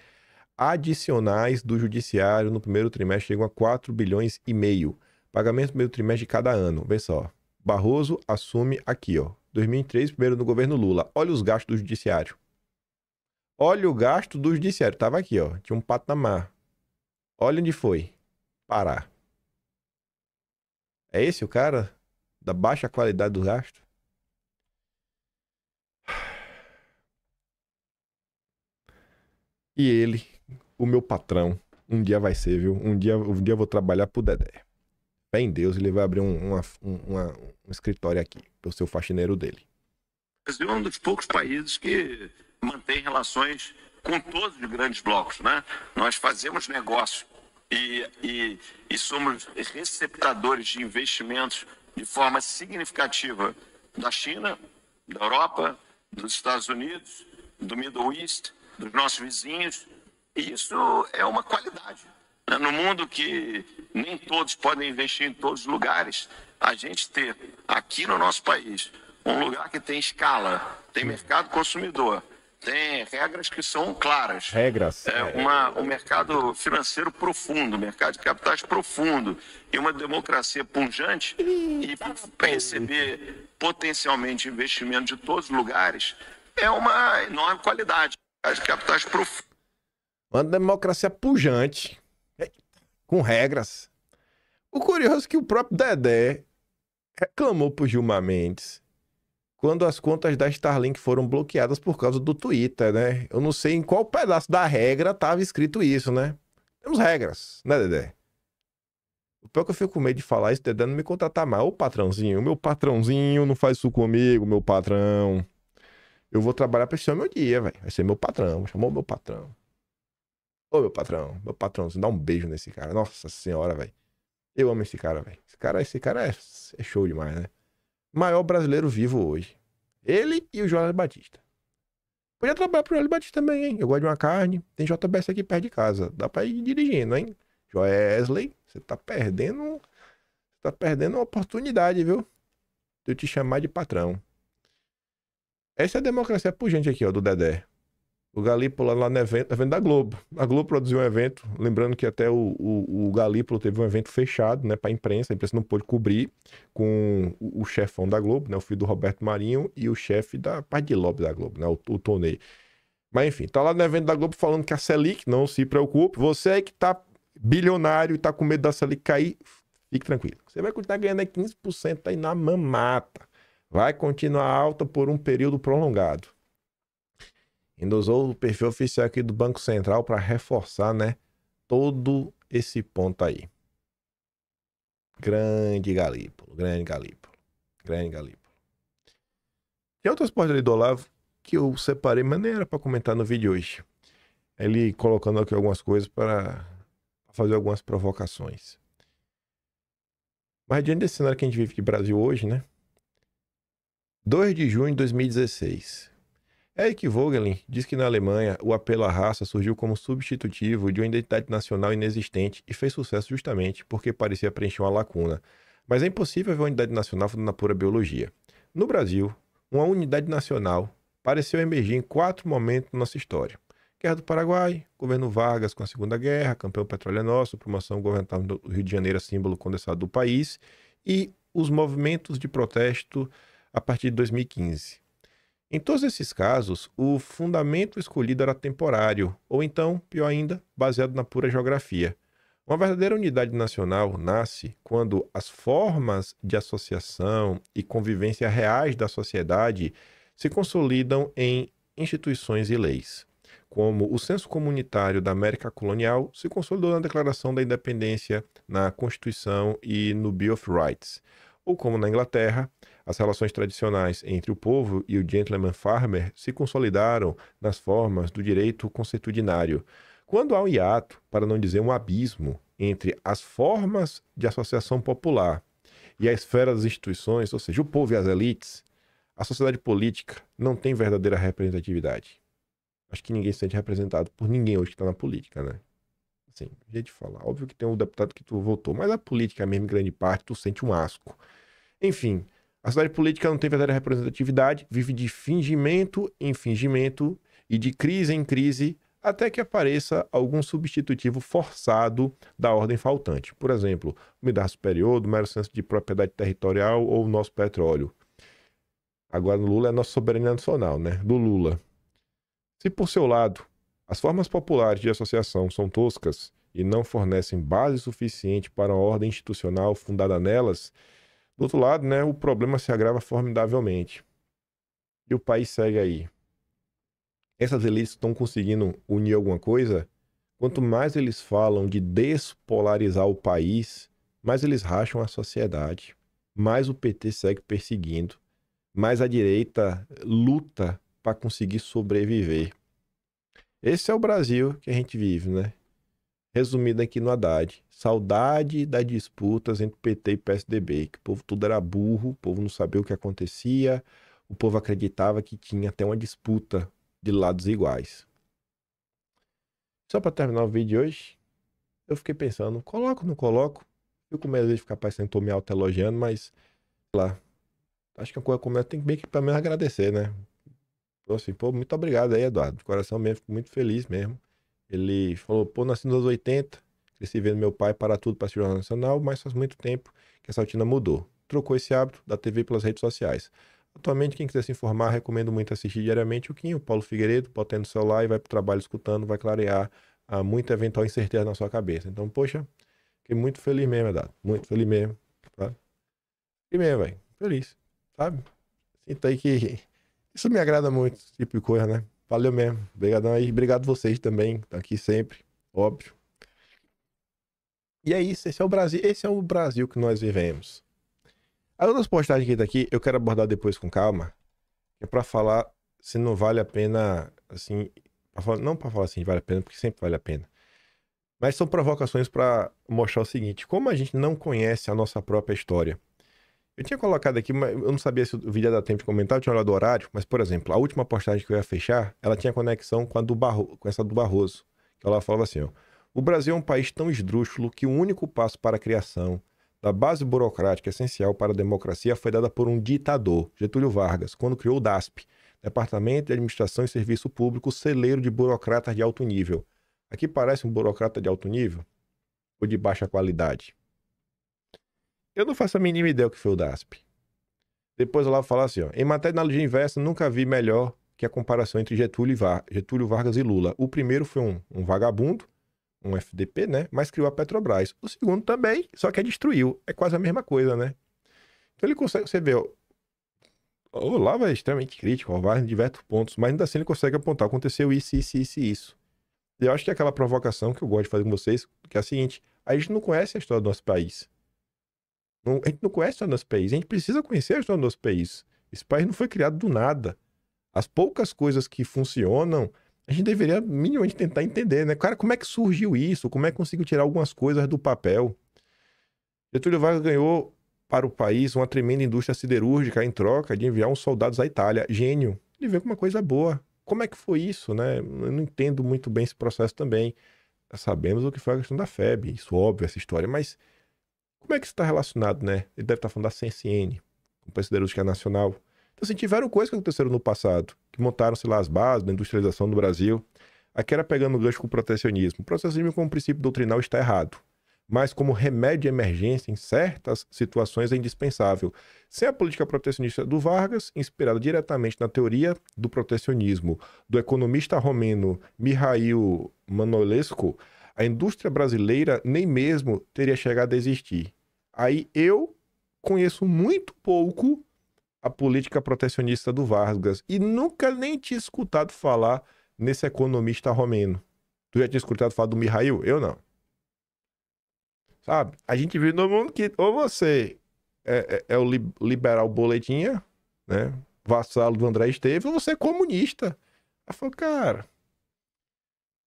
Speaker 15: Adicionais do judiciário no primeiro trimestre chegam a 4 bilhões e meio. Pagamento no primeiro trimestre de cada ano. Vê só. Barroso assume aqui, ó. 2003, primeiro no governo Lula. Olha os gastos do judiciário. Olha o gasto do judiciário. Tava aqui, ó. Tinha um patamar. Olha onde foi. Pará. É esse o cara da baixa qualidade do gasto? E ele, o meu patrão, um dia vai ser, viu? Um dia eu vou trabalhar pro Dedé. Fé em Deus, ele vai abrir um escritório aqui, pro seu faxineiro dele.
Speaker 17: O Brasil é um dos poucos países que mantém relações com todos os grandes blocos, né? Nós fazemos negócio e somos receptadores de investimentos de forma significativa da China, da Europa, dos Estados Unidos, do Middle East, dos nossos vizinhos. E isso é uma qualidade. No mundo que nem todos podem investir em todos os lugares, a gente ter aqui no nosso país um lugar que tem escala, tem mercado consumidor, tem regras que são claras.
Speaker 15: Regras.
Speaker 17: Um mercado financeiro profundo, mercado de capitais profundo e uma democracia pujante e receber potencialmente investimento de todos os lugares é uma enorme qualidade. De capitais profundos.
Speaker 15: Uma democracia pujante, com regras. O curioso é que o próprio Dedé reclamou pro Gilmar Mendes quando as contas da Starlink foram bloqueadas por causa do Twitter, né? Eu não sei em qual pedaço da regra estava escrito isso, né? Temos regras, né, Dedé? O pior que eu fico com medo de falar isso, Dedé não me contratar mais. Ô, patrãozinho, meu patrãozinho, não faz isso comigo, meu patrão. Eu vou trabalhar pra esse homem um dia, velho. Vai ser meu patrão, chamou meu patrão. Ô, meu patrãozinho, dá um beijo nesse cara. Nossa senhora, velho. Eu amo esse cara, velho. Esse cara é show demais, né? Maior brasileiro vivo hoje. Ele e o Joel Batista. Podia trabalhar pro Joel Batista também, hein? Eu gosto de uma carne. Tem JBS aqui perto de casa. Dá pra ir dirigindo, hein? Joesley, você tá perdendo uma oportunidade, viu? De eu te chamar de patrão. Essa é a democracia pujante aqui, ó, do Dedé. O Galípolo lá no evento da Globo. A Globo produziu um evento, lembrando que até o Galípolo teve um evento fechado, né, pra imprensa. A imprensa não pôde cobrir, com o chefão da Globo, né, o filho do Roberto Marinho, e o chefe da parte de lobby da Globo, né, o Tonei. Mas enfim, tá lá no evento da Globo falando que a Selic, não se preocupe, você aí que tá bilionário e tá com medo da Selic cair, fique tranquilo. Você vai continuar ganhando aí 15% aí na mamata. Vai continuar alta por um período prolongado. Ainda usou o perfil oficial aqui do Banco Central para reforçar, né, todo esse ponto aí. Grande Galípolo, grande Galípolo, grande Galípolo. Tem outras portas ali do Olavo que eu separei, mas nem era para comentar no vídeo hoje. Ele colocando aqui algumas coisas para fazer algumas provocações. Mas diante desse cenário que a gente vive aqui no Brasil hoje, né? 2 de junho de 2016. Eric Voegelin diz que na Alemanha o apelo à raça surgiu como substitutivo de uma identidade nacional inexistente e fez sucesso justamente porque parecia preencher uma lacuna. Mas é impossível ver uma unidade nacional fundada na pura biologia. No Brasil, uma unidade nacional pareceu emergir em 4 momentos da nossa história. Guerra do Paraguai, governo Vargas com a Segunda Guerra, campeão Petróleo é Nosso, promoção governamental do Rio de Janeiro, símbolo condensado do país, e os movimentos de protesto a partir de 2015. Em todos esses casos, o fundamento escolhido era temporário, ou então, pior ainda, baseado na pura geografia. Uma verdadeira unidade nacional nasce quando as formas de associação e convivência reais da sociedade se consolidam em instituições e leis, como o senso comunitário da América colonial se consolidou na Declaração da Independência, na Constituição e no Bill of Rights, ou como na Inglaterra, as relações tradicionais entre o povo e o gentleman farmer se consolidaram nas formas do direito consuetudinário. Quando há um hiato, para não dizer um abismo, entre as formas de associação popular e a esfera das instituições, ou seja, o povo e as elites, a sociedade política não tem verdadeira representatividade. Acho que ninguém se sente representado por ninguém hoje que está na política, né? Assim, jeito de falar. Óbvio que tem um deputado que tu votou, mas a política mesmo, em grande parte, tu sente um asco. Enfim, a sociedade política não tem verdadeira representatividade, vive de fingimento em fingimento e de crise em crise, até que apareça algum substitutivo forçado da ordem faltante. Por exemplo, umidade superior, do mero senso de propriedade territorial ou o nosso petróleo. Agora no Lula é nossa soberania nacional, né? Do Lula. Se por seu lado, as formas populares de associação são toscas e não fornecem base suficiente para uma ordem institucional fundada nelas, do outro lado, né, o problema se agrava formidavelmente. E o país segue aí. Essas elites estão conseguindo unir alguma coisa? Quanto mais eles falam de despolarizar o país, mais eles racham a sociedade, mais o PT segue perseguindo, mais a direita luta para conseguir sobreviver. Esse é o Brasil que a gente vive, né? Resumido aqui no Haddad. Saudade das disputas entre PT e PSDB, que o povo tudo era burro, o povo não sabia o que acontecia, o povo acreditava que tinha até uma disputa de lados iguais. Só para terminar o vídeo de hoje, eu fiquei pensando, coloco ou não coloco? Eu com medo de ficar parecendo que tô me auto-elogiando, mas, sei lá, acho que a coisa como eu tenho que pelo menos agradecer, né? Então, assim, pô, muito obrigado aí, Eduardo. De coração mesmo, fico muito feliz mesmo. Ele falou, pô, nasci nos anos 80, cresci vendo meu pai parar tudo para assistir o Jornal Nacional, mas faz muito tempo que essa rotina mudou. Trocou esse hábito da TV pelas redes sociais. Atualmente, quem quiser se informar, recomendo muito assistir diariamente o Kim, o Paulo Figueiredo, bota aí no celular e vai pro trabalho escutando, vai clarear muita eventual incerteza na sua cabeça. Então, poxa, fiquei muito feliz mesmo, Eduardo. Muito feliz mesmo. Tá? Fiquei mesmo, velho. Feliz, sabe? Sinto aí que isso me agrada muito, esse tipo de coisa, né? Valeu mesmo. Obrigadão aí. Obrigado vocês também. Tá aqui sempre. Óbvio. E é isso. Esse é o Brasil. Esse é o Brasil que nós vivemos. As outras postagens que tá aqui, eu quero abordar depois com calma. É pra falar se não vale a pena, assim... não pra falar assim, vale a pena, porque sempre vale a pena. Mas são provocações pra mostrar o seguinte. Como a gente não conhece a nossa própria história. Eu tinha colocado aqui, mas eu não sabia se o vídeo ia dar tempo de comentar, eu tinha olhado o horário, mas, por exemplo, a última postagem que eu ia fechar, ela tinha conexão com com essa do Barroso, que ela falava assim, ó, o Brasil é um país tão esdrúxulo que o único passo para a criação da base burocrática essencial para a democracia foi dada por um ditador, Getúlio Vargas, quando criou o DASP, Departamento de Administração e Serviço Público, celeiro de burocratas de alto nível. Aqui parece um burocrata de alto nível? Ou de baixa qualidade? Eu não faço a mínima ideia do que foi o DASP. Depois eu lá vou falar assim, ó, em matéria de analogia inversa, nunca vi melhor que a comparação entre Getúlio Vargas e Lula. O primeiro foi um vagabundo, um FDP, né? Mas criou a Petrobras. O segundo também, só que destruiu. É quase a mesma coisa, né? Então ele consegue, você vê, ó, o Olavo é extremamente crítico, ó, vai em diversos pontos, mas ainda assim ele consegue apontar, aconteceu isso, isso, isso e isso. E eu acho que é aquela provocação que eu gosto de fazer com vocês, que é a seguinte, a gente não conhece a história do nosso país. A gente não conhece a história do nosso país, a gente precisa conhecer a história do nosso país. Esse país não foi criado do nada. As poucas coisas que funcionam, a gente deveria minimamente tentar entender, né? Cara, como é que surgiu isso? Como é que conseguiu tirar algumas coisas do papel? Getúlio Vargas ganhou para o país uma tremenda indústria siderúrgica em troca de enviar uns soldados à Itália. Gênio. Ele veio com uma coisa boa. Como é que foi isso, né? Eu não entendo muito bem esse processo também. Sabemos o que foi a questão da FEB, isso óbvio, essa história, mas como é que isso está relacionado, né? Ele deve estar falando da CSN, Companhia Siderúrgica Nacional. Então, assim, tiveram coisas que aconteceram no passado, que montaram-se lá as bases da industrialização do Brasil. Aqui era pegando o gancho com o protecionismo. O protecionismo como princípio doutrinal está errado, mas como remédio de emergência em certas situações é indispensável. Sem a política protecionista do Vargas, inspirada diretamente na teoria do protecionismo do economista romeno Mihail Manolescu, a indústria brasileira nem mesmo teria chegado a existir. Aí eu conheço muito pouco a política protecionista do Vargas e nunca nem tinha escutado falar nesse economista romeno. Tu já tinha escutado falar do Mihail? Eu não. Sabe? A gente vive num mundo que ou você é o liberal boletinha, né? Vassalo do André Esteves, ou você é comunista. Aí falou, cara,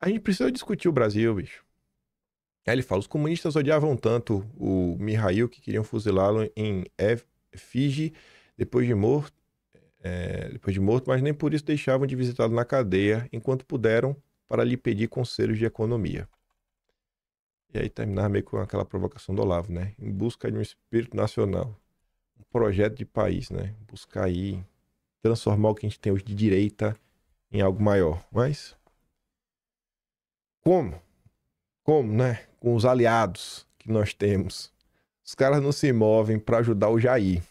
Speaker 15: a gente precisa discutir o Brasil, bicho. Aí ele fala, os comunistas odiavam tanto o Mihail que queriam fuzilá-lo em efígie depois de morto, mas nem por isso deixavam de visitá-lo na cadeia enquanto puderam para lhe pedir conselhos de economia. E aí terminava meio com aquela provocação do Olavo, né? Em busca de um espírito nacional, um projeto de país, né? Buscar aí transformar o que a gente tem hoje de direita em algo maior. Mas como, né? Com os aliados que nós temos. Os caras não se movem para ajudar o Jair.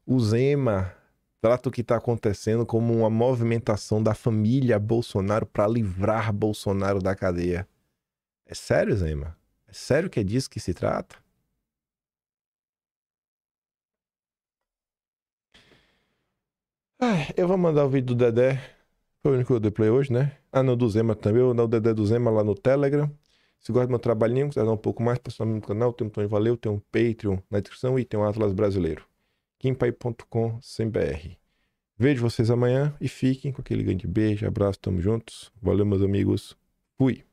Speaker 15: O Zema trata o que está acontecendo como uma movimentação da família Bolsonaro para livrar Bolsonaro da cadeia. É sério, Zema? É sério que é disso que se trata? Eu vou mandar o vídeo do Dedé. Foi o único que eu dei play hoje, né? Ah, não, do Zema também. Eu vou mandar o Dedé do Zema lá no Telegram. Se gosta do meu trabalhinho, quiser dar um pouco mais, pessoal no canal, tem um Tony Valeu, tem um Patreon na descrição e tem um Atlas Brasileiro. kimpai.com.br. Vejo vocês amanhã e fiquem com aquele grande beijo, abraço, tamo juntos. Valeu, meus amigos. Fui.